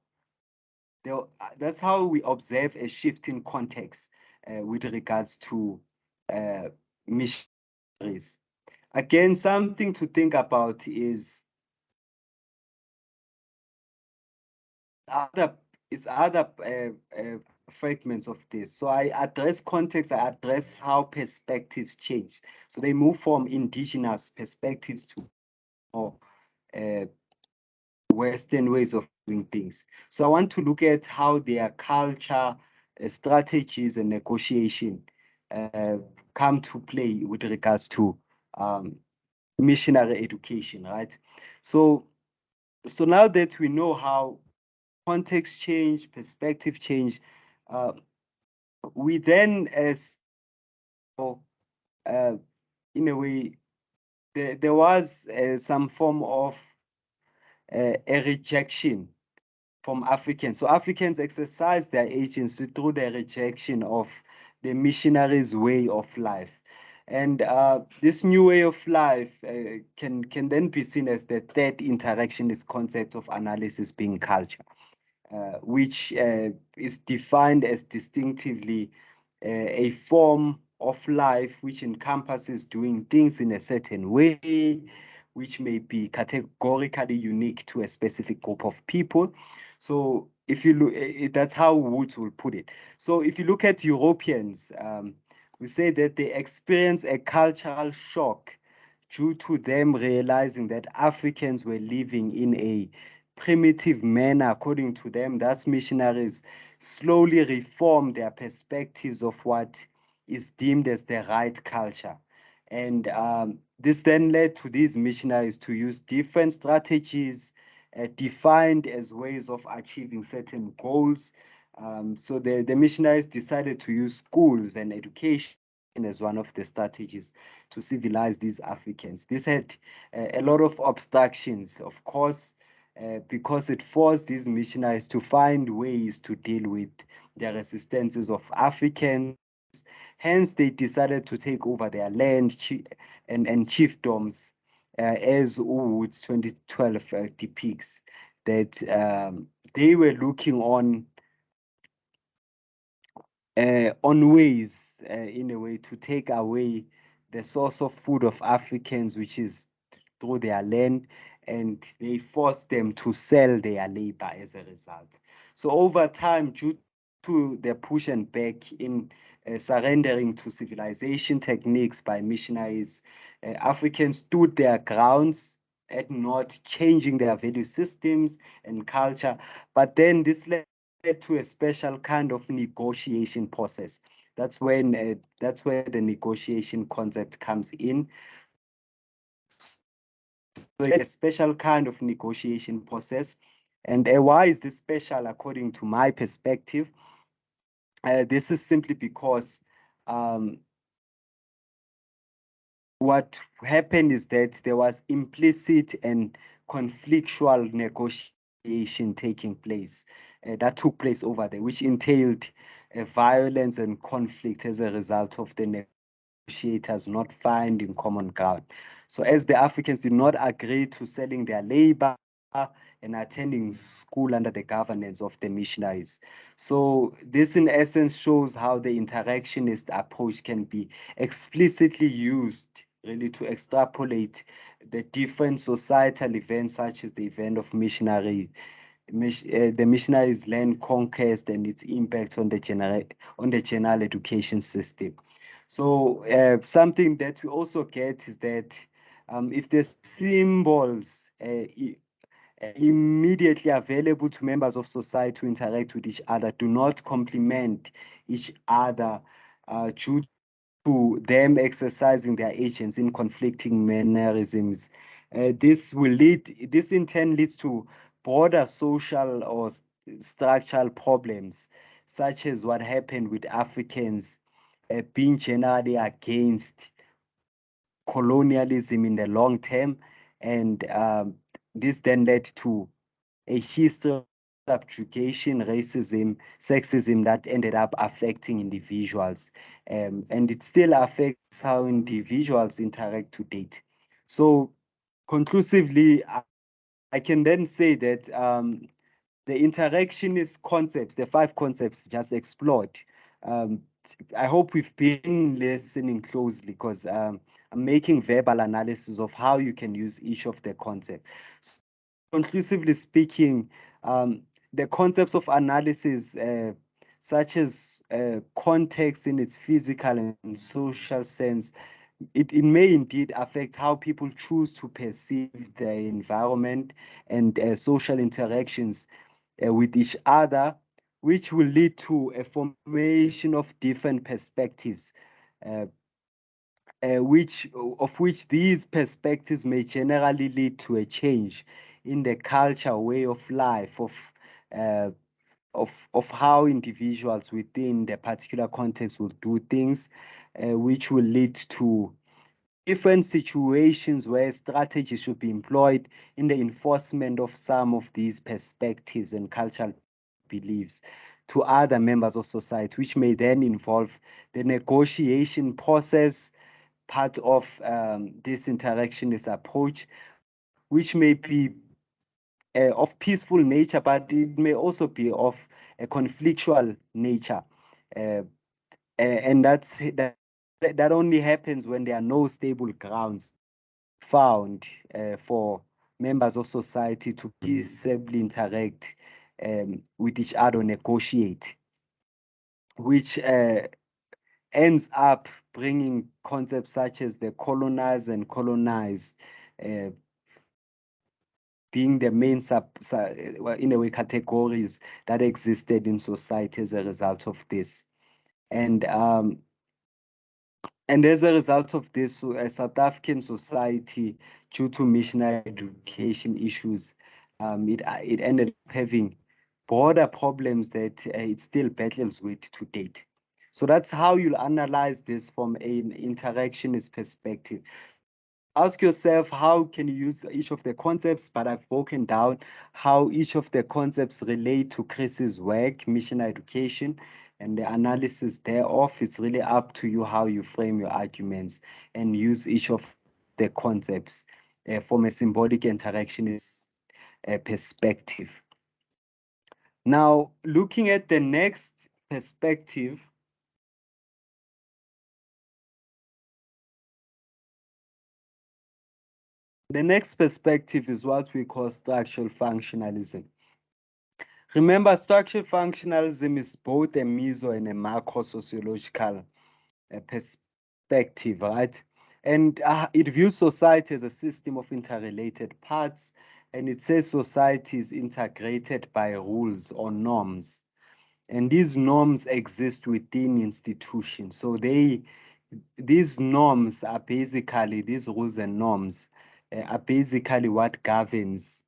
that's how we observe a shift in context with regards to missionaries. Again, something to think about other other fragments of this. So I address context, I address how perspectives change. So they move from indigenous perspectives to more uh, Western ways of doing things. So I want to look at how their culture, strategies, and negotiation uh, come to play with regards to missionary education, right? So, so now that we know how context change, perspective change, uh, we then, as uh, in a way, there was some form of a rejection from Africans. So Africans exercise their agency through the rejection of the missionaries' way of life. And this new way of life can then be seen as the third interactionist concept of analysis being culture, which is defined as distinctively a form of life which encompasses doing things in a certain way, which may be categorically unique to a specific group of people. So if you look, that's how Woods will put it. So if you look at Europeans, we say that they experience a cultural shock due to them realizing that Africans were living in a primitive manner, according to them. Thus, missionaries slowly reform their perspectives of what is deemed as the right culture. And this then led to these missionaries to use different strategies defined as ways of achieving certain goals. So the missionaries decided to use schools and education as one of the strategies to civilize these Africans. This had a lot of obstructions, of course, because it forced these missionaries to find ways to deal with the resistances of Africans. Hence, they decided to take over their land and chiefdoms, as Wood's 2012 depicts, that they were looking on ways, in a way, to take away the source of food of Africans, which is through their land, and they forced them to sell their labor as a result. So over time, due to the push and back in surrendering to civilization techniques by missionaries, Africans stood their grounds at not changing their value systems and culture. But then this led to a special kind of negotiation process. That's where the negotiation concept comes in. So a special kind of negotiation process. And why is this special according to my perspective? This is simply because um, what happened is that there was implicit and conflictual negotiation taking place that took place over there, which entailed violence and conflict as a result of the negotiators not finding common ground. So as the Africans did not agree to selling their labor and attending school under the governance of the missionaries. So this in essence shows how the interactionist approach can be explicitly used really to extrapolate the different societal events such as the event of the missionaries' land conquest and its impact on the general education system. So something that we also get is that if the symbols immediately available to members of society to interact with each other do not complement each other due to them exercising their agents in conflicting mannerisms. This in turn leads to broader social or structural problems, such as what happened with Africans being generally against colonialism in the long term. And this then led to a history of subjugation, racism, sexism that ended up affecting individuals. And it still affects how individuals interact to date. So conclusively, I can then say that the interactionist concepts, the 5 concepts just explored, um, I hope we've been listening closely because I'm making verbal analysis of how you can use each of the concepts. So conclusively speaking, the concepts of analysis, such as context in its physical and social sense, it may indeed affect how people choose to perceive their environment and social interactions with each other, which will lead to a formation of different perspectives, uh, which these perspectives may generally lead to a change in the culture, way of life uh, of how individuals within the particular context will do things, which will lead to different situations where strategies should be employed in the enforcement of some of these perspectives and cultural beliefs to other members of society, which may then involve the negotiation process, part of this interactionist approach, which may be of peaceful nature, but it may also be of a conflictual nature. Uh, and that only happens when there are no stable grounds found for members of society to peaceably interact with each other, negotiate, which ends up bringing concepts such as the colonize and colonize uh, being the main in a way categories that existed in society as a result of this. And And as a result of this, South African society, due to missionary education issues, it ended up having broader problems that it still battles with to date. So that's how you'll analyze this from an interactionist perspective. Ask yourself, how can you use each of the concepts? But I've broken down how each of the concepts relate to Chris's work, missionary education, and the analysis thereof. It's really up to you how you frame your arguments and use each of the concepts from a symbolic interactionist perspective. Now, looking at the next perspective, the next perspective is what we call structural functionalism. Remember, structural functionalism is both a meso and a macro sociological perspective, right? And it views society as a system of interrelated parts, and it says society is integrated by rules or norms. And these norms exist within institutions. So these norms are basically, these rules and norms are basically what governs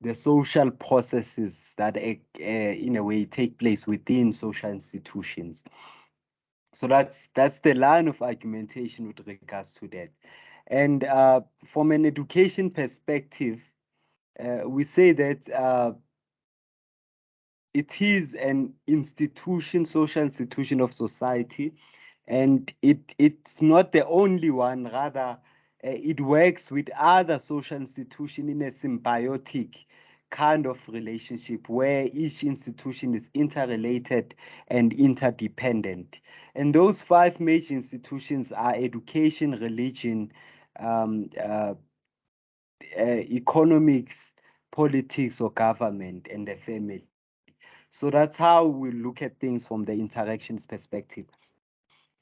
the social processes that in a way take place within social institutions. So that's the line of argumentation with regards to that. And from an education perspective, we say that it is an institution, social institution of society, and it's not the only one. Rather, it works with other social institutions in a symbiotic kind of relationship where each institution is interrelated and interdependent. And those five major institutions are education, religion, um, uh, economics, politics or government, and the family. So that's how we look at things from the interactions perspective.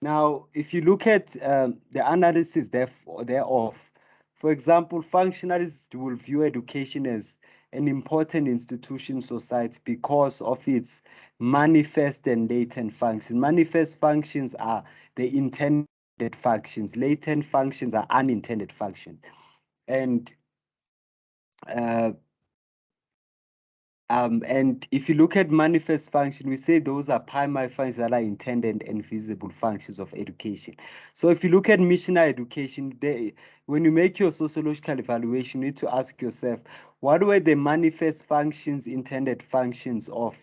Now, if you look at the analysis thereof, for example, functionalists will view education as an important institution in society because of its manifest and latent functions. Manifest functions are the intended functions, latent functions are unintended functions. And uh, and if you look at manifest function, we say those are primary functions that are intended and visible functions of education. So if you look at missionary education, when you make your sociological evaluation, you need to ask yourself, what were the manifest functions, intended functions of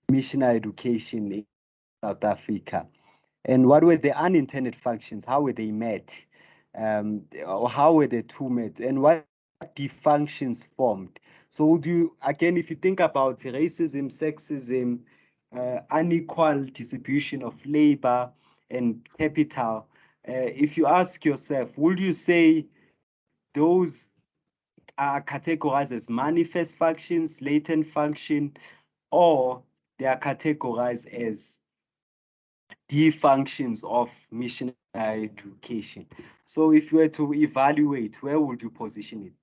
missionary education in South Africa? And what were the unintended functions? How were they met? Or how were the two met? And what defunctions formed? So do you, again, if you think about racism, sexism, unequal distribution of labor and capital, if you ask yourself, would you say those are categorized as manifest functions, latent function, or they are categorized as the functions of missionary education? So if you were to evaluate, where would you position it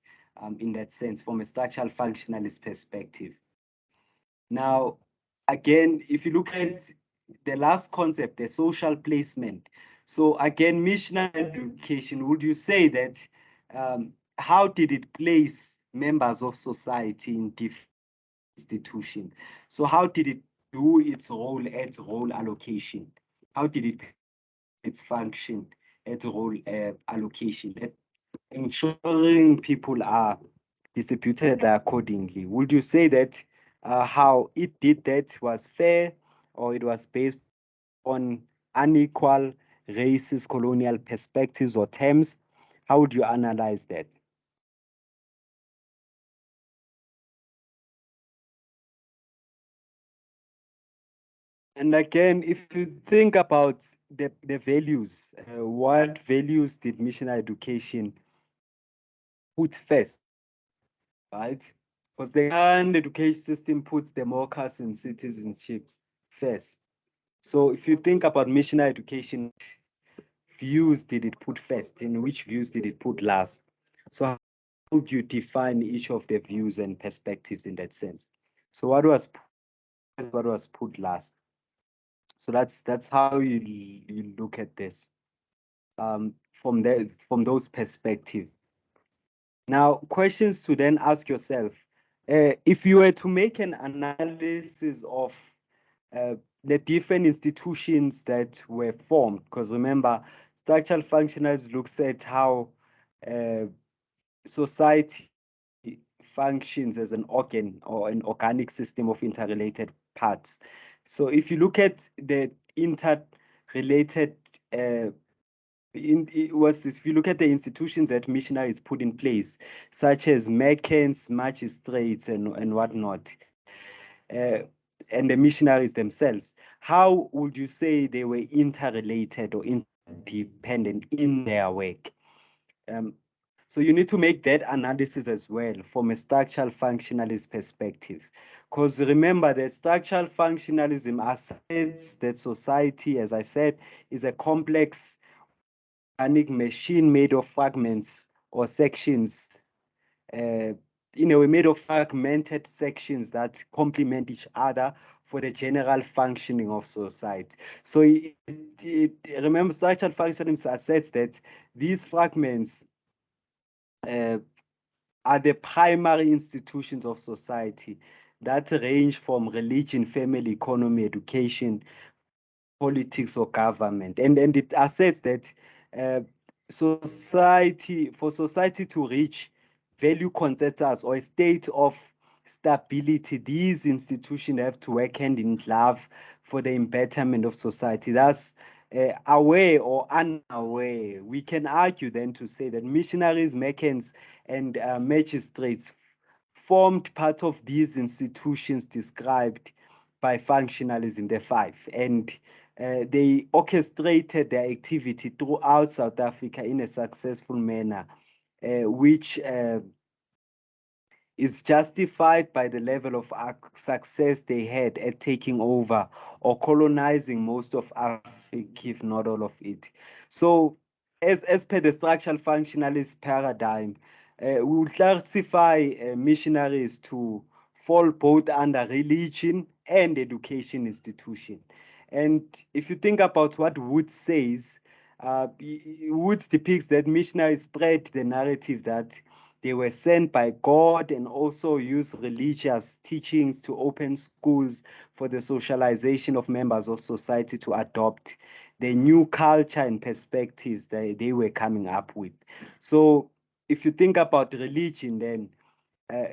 in that sense from a structural functionalist perspective? Now, again, if you look at the last concept, the social placement. So again, missionary education, would you say that how did it place members of society in different institutions? So how did it do its role at role allocation? How did it its function at role allocation, that ensuring people are distributed accordingly? Would you say that how it did that was fair, or it was based on unequal racist colonial perspectives or terms? How would you analyze that? And again, if you think about the values, what values did missionary education put first, right? Because the current education system puts democracy and citizenship first. So if you think about missionary education, views did it put first, and which views did it put last? So how would you define each of the views and perspectives in that sense? So what was put last? So that's how you look at this from those perspectives. Now, questions to then ask yourself: if you were to make an analysis of uh, the different institutions that were formed, because remember, structural functionals looks at how uh, society functions as an organ or an organic system of interrelated parts. So if you look at the interrelated if you look at the institutions that missionaries put in place, such as merchants, magistrates, and whatnot, uh, and the missionaries themselves, how would you say they were interrelated or interdependent in their work? Um, so you need to make that analysis as well from a structural functionalist perspective. Because remember that structural functionalism asserts that society, as I said, is a complex organic machine made of fragments or sections, uh, in a way made of fragmented sections that complement each other for the general functioning of society. So remember, structural functionalism asserts that these fragments uh, are the primary institutions of society that range from religion, family, economy, education, politics, or government. And it asserts that uh, for society to reach value consensus or a state of stability, these institutions have to work hand in glove for the betterment of society. Thus, aware or unaware, we can argue then to say that missionaries, merchants, and magistrates formed part of these institutions described by functionalism, the five, and they orchestrated their activity throughout South Africa in a successful manner, which is justified by the level of success they had at taking over or colonizing most of Africa, if not all of it. So, as per the structural functionalist paradigm, we will classify missionaries to fall both under religion and education institution. And if you think about what Woods says, Woods depicts that missionaries spread the narrative that they were sent by God and also used religious teachings to open schools for the socialization of members of society to adopt the new culture and perspectives that they were coming up with. So, if you think about religion, then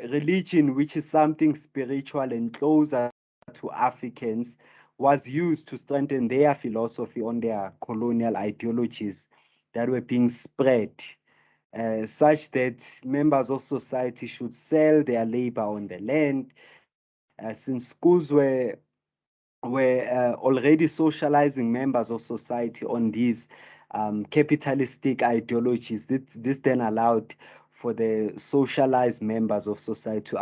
religion, which is something spiritual and closer to Africans, was used to strengthen their philosophy on their colonial ideologies that were being spread, such that members of society should sell their labor on the land, since schools were already socializing members of society on these capitalistic ideologies. This then allowed for the socialized members of society to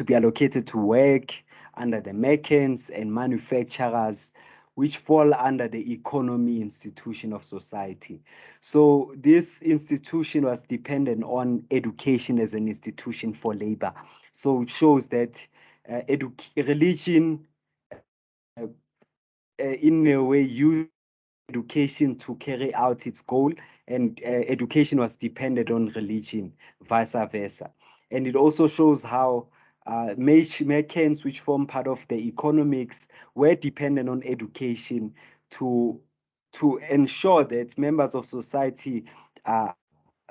be allocated to work under the merchants and manufacturers, which fall under the economy institution of society. So this institution was dependent on education as an institution for labor. So it shows that religion, in a way, used education to carry out its goal, and education was dependent on religion, vice versa. And it also shows how merchants, which form part of the economics, were dependent on education to ensure that members of society are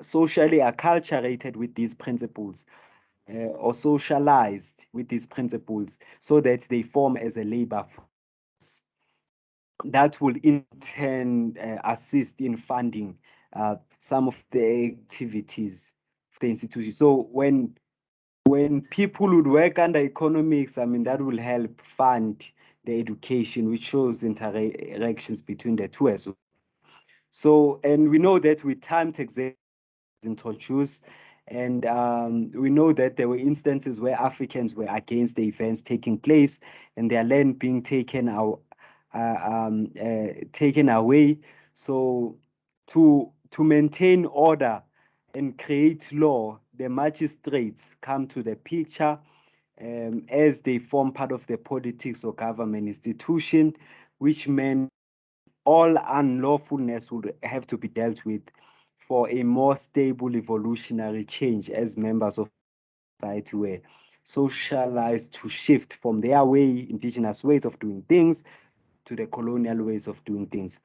socially acculturated with these principles, or socialized with these principles, so that they form as a labor force that will in turn assist in funding some of the activities of the institution. So when people would work under economics, I mean, that will help fund the education, which shows interactions between the two as well. So, and we know that with time taxation introduced, and we know that there were instances where Africans were against the events taking place and their land being taken away. So, to maintain order and create law, the magistrates come to the picture, as they form part of the politics or government institution, which meant all unlawfulness would have to be dealt with for a more stable evolutionary change, as members of society were socialized to shift from their indigenous ways of doing things, to the colonial ways of doing things.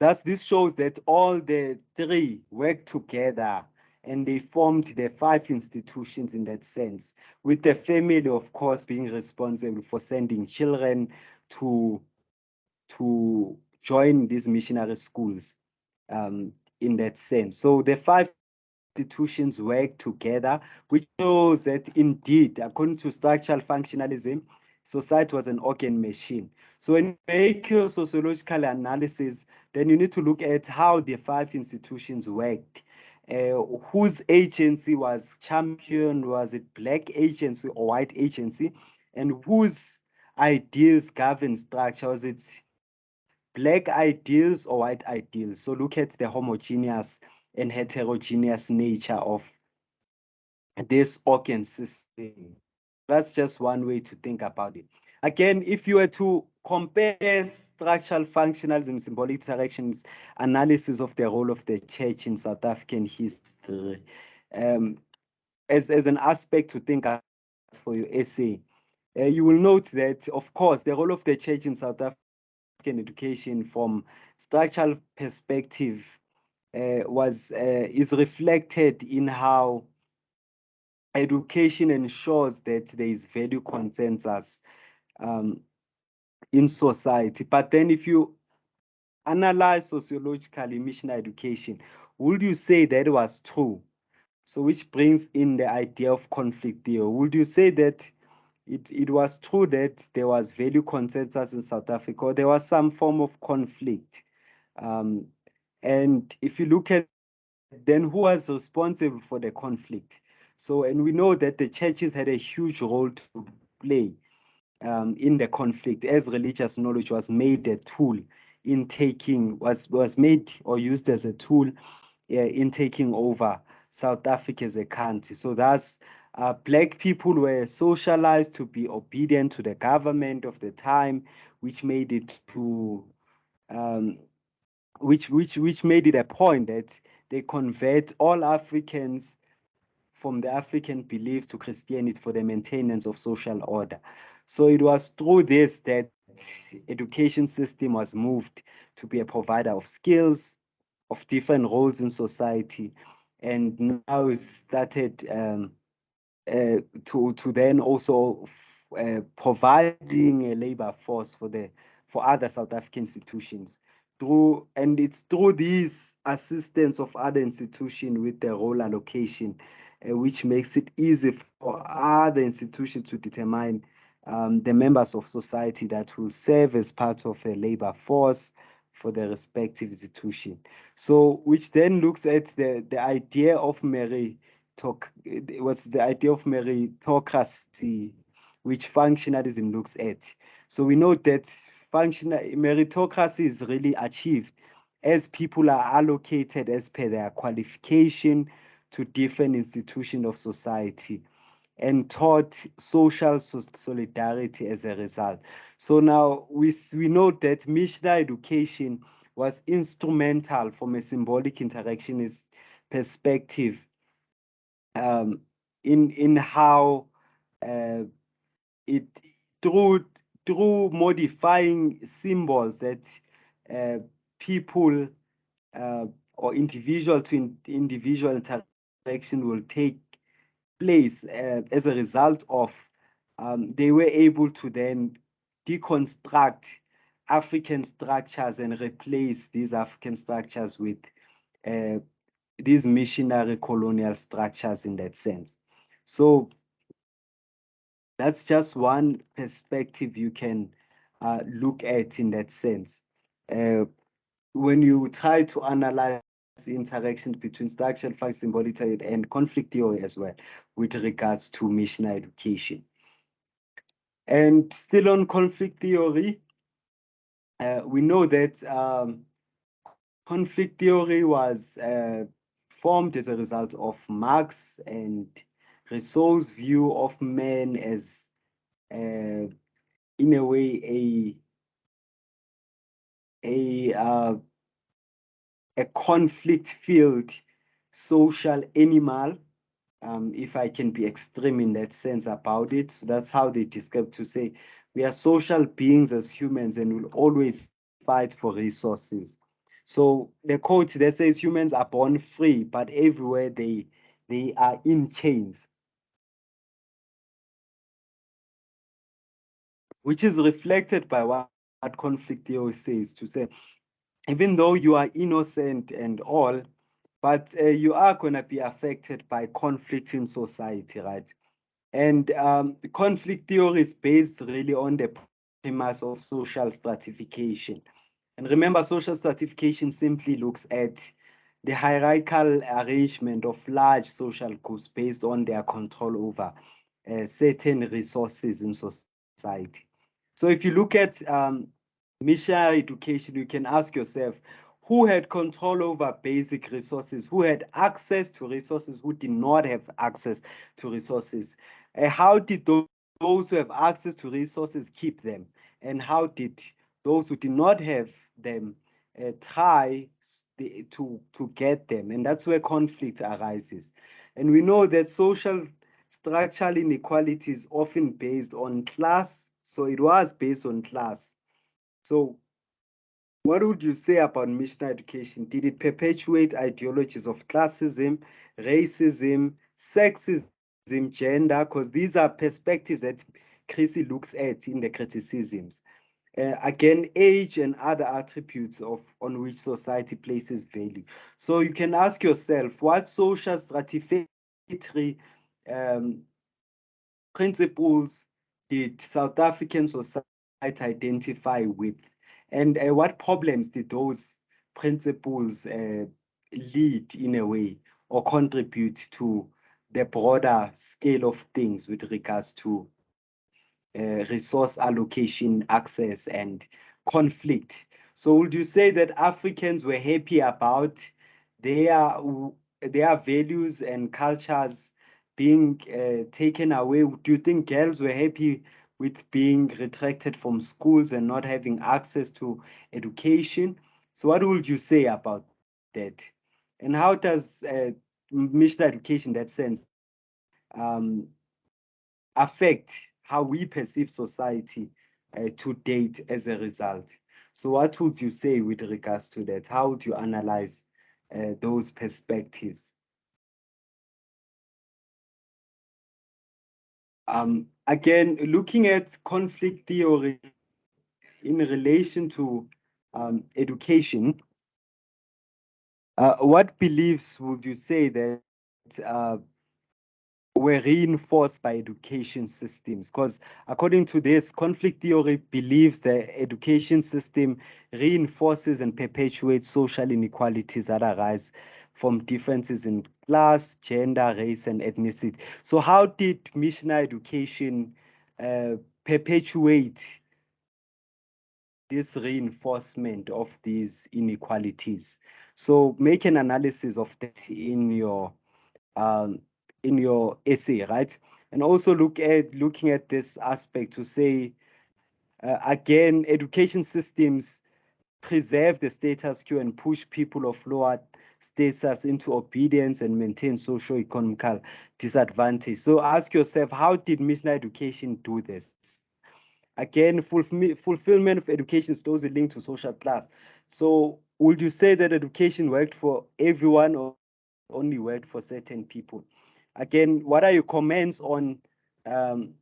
Thus, this shows that all the three work together and they formed the five institutions in that sense, with the family, of course, being responsible for sending children to join these missionary schools, in that sense. So the five institutions work together, which shows that indeed, according to structural functionalism, society was an organ machine. So when you make your sociological analysis, then you need to look at how the five institutions worked. Whose agency was championed? Was it black agency or white agency? And whose ideals govern structure? Was it black ideals or white ideals? So look at the homogeneous and heterogeneous nature of this organ system. That's just one way to think about it. Again, if you were to compare structural functionalism, symbolic interactions, analysis of the role of the church in South African history, um, as an aspect to think about for your essay, you will note that, of course, the role of the church in South Africa education from structural perspective is reflected in how education ensures that there is value consensus um, in society. But then if you analyze sociologically missionary education, would you say that was true? So which brings in the idea of conflict theory. Would you say that it was true that there was value consensus in South Africa, or there was some form of conflict? Um, and if you look at then who was responsible for the conflict? So, and we know that the churches had a huge role to play in the conflict, as religious knowledge was made a tool in taking, was made or used as a tool in taking over South Africa as a country. So thus, black people were socialized to be obedient to the government of the time, which made it to um, which made it a point that they convert all Africans from the African beliefs to Christianity for the maintenance of social order. So it was through this that education system was moved to be a provider of skills, of different roles in society, and now it started to then also providing a labor force for other South African institutions and it's through these assistance of other institutions with the role allocation, which makes it easy for other institutions to determine the members of society that will serve as part of a labor force for the respective institution. So, which then looks at the idea of the idea of meritocracy, which functionalism looks at. So we know that functional meritocracy is really achieved as people are allocated as per their qualification to different institutions of society and taught social solidarity as a result. So now we know that missionary education was instrumental from a symbolic interactionist perspective in how uh, it through through modifying symbols that uh, people or individual to individual interaction will take place as a result of they were able to then deconstruct African structures and replace these African structures with uh, these missionary colonial structures in that sense. So that's just one perspective you can look at in that sense. When you try to analyze interactions between structural facts, symbolic theory, and conflict theory as well, with regards to missionary education. And still on conflict theory, we know that conflict theory was formed as a result of Marx and Rousseau's view of man as, in a way, a conflict-filled social animal, if I can be extreme in that sense about it. So that's how they describe to say we are social beings as humans and will always fight for resources. So the quote that says humans are born free, but everywhere they are in chains, which is reflected by what conflict theory says to say, even though you are innocent and all, but you are going to be affected by conflict in society, right? And the conflict theory is based really on the premise of social stratification. And remember, social stratification simply looks at the hierarchical arrangement of large social groups based on their control over certain resources in society. So if you look at missionary education, you can ask yourself, who had control over basic resources, who had access to resources, who did not have access to resources? How did those who have access to resources keep them? And how did those who did not have them try to get them? And that's where conflict arises. And we know that social structural inequality is often based on class. So it was based on class. So What would you say about missionary education? Did it perpetuate ideologies of classism, racism, sexism, gender? Because these are perspectives that Chrissy looks at in the criticisms. Again, age and other attributes on which society places value. So you can ask yourself, what social stratificatory um, principles did South African society identify with? And what problems did those principles lead in a way or contribute to the broader scale of things with regards to resource allocation, access, and conflict? So would you say that Africans were happy about their, their values and cultures being taken away? Do you think girls were happy with being retracted from schools and not having access to education? So what would you say about that? And how does mission education, in that sense, um, affect how we perceive society to date as a result? So what would you say with regards to that? How would you analyze those perspectives? Again, looking at conflict theory in relation to education, what beliefs would you say that were reinforced by education systems? Because according to this, conflict theory believes the education system reinforces and perpetuates social inequalities that arise from differences in class, gender, race, and ethnicity. So how did missionary education uh, perpetuate this reinforcement of these inequalities? So make an analysis of that um, in your essay, right? And also looking at this aspect to say, again, education systems preserve the status quo and push people of lower status into obedience and maintain socio-economical disadvantage. So ask yourself, how did missionary education do this? Again, fulfillment of education is closely linked to social class. So would you say that education worked for everyone or only worked for certain people? Again, what are your comments on um,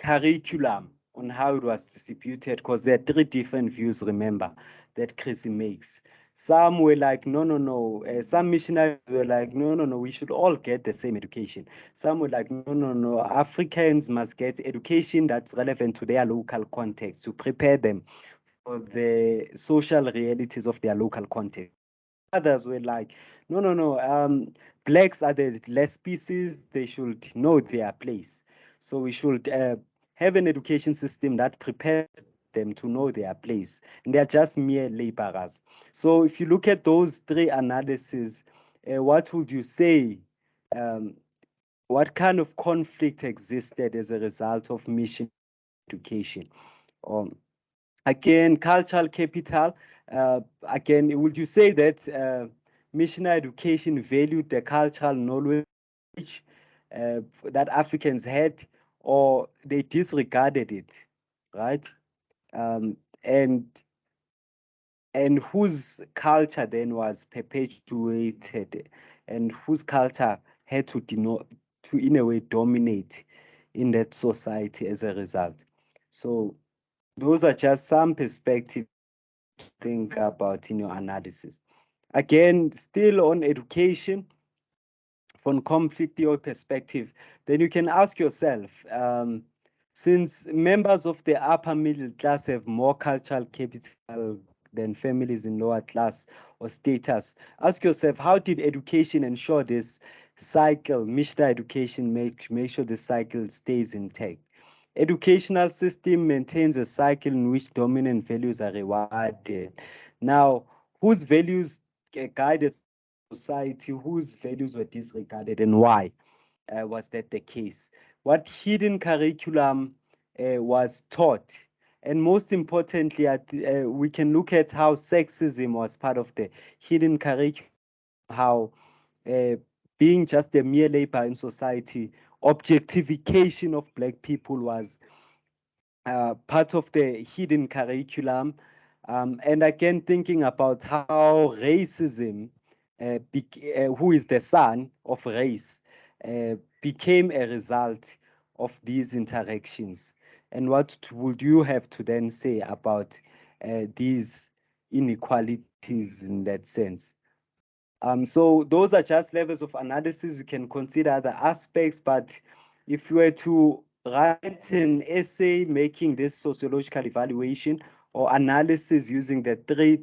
curriculum, on how it was distributed? Because there are three different views, remember, that Chrissy makes. Some were like, no, no, no. Some missionaries were like, no, no, no, we should all get the same education. Some were like, no, no, no, Africans must get education that's relevant to their local context to prepare them for the social realities of their local context. Others were like, no, no, no, blacks are the less species, they should know their place. So we should have an education system that prepares them to know their place. And they're just mere laborers. So if you look at those three analyses, what would you say? Um, what kind of conflict existed as a result of mission education? Um, Again, cultural capital. Again, would you say that missionary education valued the cultural knowledge that Africans had, or they disregarded it, right? Um, and and whose culture then was perpetuated, and whose culture had to in a way dominate in that society as a result? So those are just some perspectives think about in your analysis. Again, still on education, from conflict theory perspective, then you can ask yourself, since members of the upper middle class have more cultural capital than families in lower class or status, ask yourself, how did education ensure this cycle, missionary education, make sure the cycle stays intact? Educational system maintains a cycle in which dominant values are rewarded. Now, whose values guided society, whose values were disregarded, and why was that the case? What hidden curriculum was taught? And most importantly, we can look at how sexism was part of the hidden curriculum, how uh, being just a mere labor in society, objectification of Black people was part of the hidden curriculum. And again, thinking about how racism, who is the son of race, became a result of these interactions. And what would you have to then say about these inequalities in that sense? So those are just levels of analysis. You can consider other aspects, but if you were to write an essay making this sociological evaluation or analysis using the three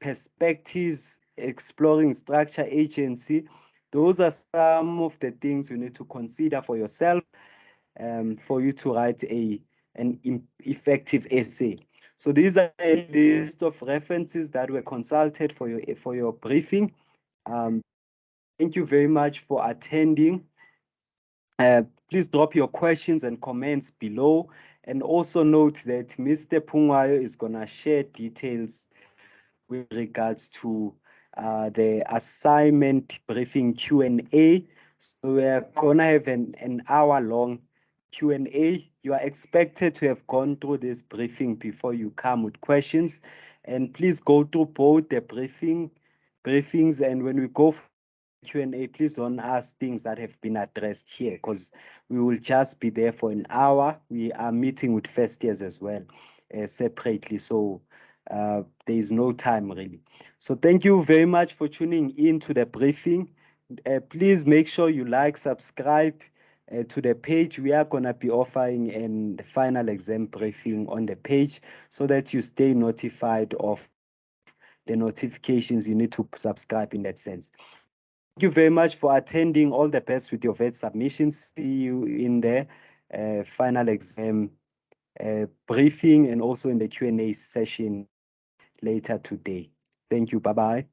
perspectives, exploring structure, agency, those are some of the things you need to consider for yourself for you to write an effective essay. So these are a list of references that were consulted for your briefing. Um, Thank you very much for attending. Please drop your questions and comments below. And also note that Mr. Pungwayo is going to share details with regards to the assignment briefing Q&A. So we're going to have an hour-long Q&A. You are expected to have gone through this briefing before you come with questions. And please go through both the briefings, and when we go for Q&A, please don't ask things that have been addressed here, because we will just be there for an hour. We are meeting with first years as well, separately. So there is no time really. So thank you very much for tuning in to the briefing. Please make sure you like, subscribe to the page. We are going to be offering the final exam briefing on the page so that you stay notified of the notifications. You need to subscribe in that sense. Thank you very much for attending. All the best with your VET submissions. See you in the final exam briefing and also in the Q&A session later today. Thank you. Bye-bye.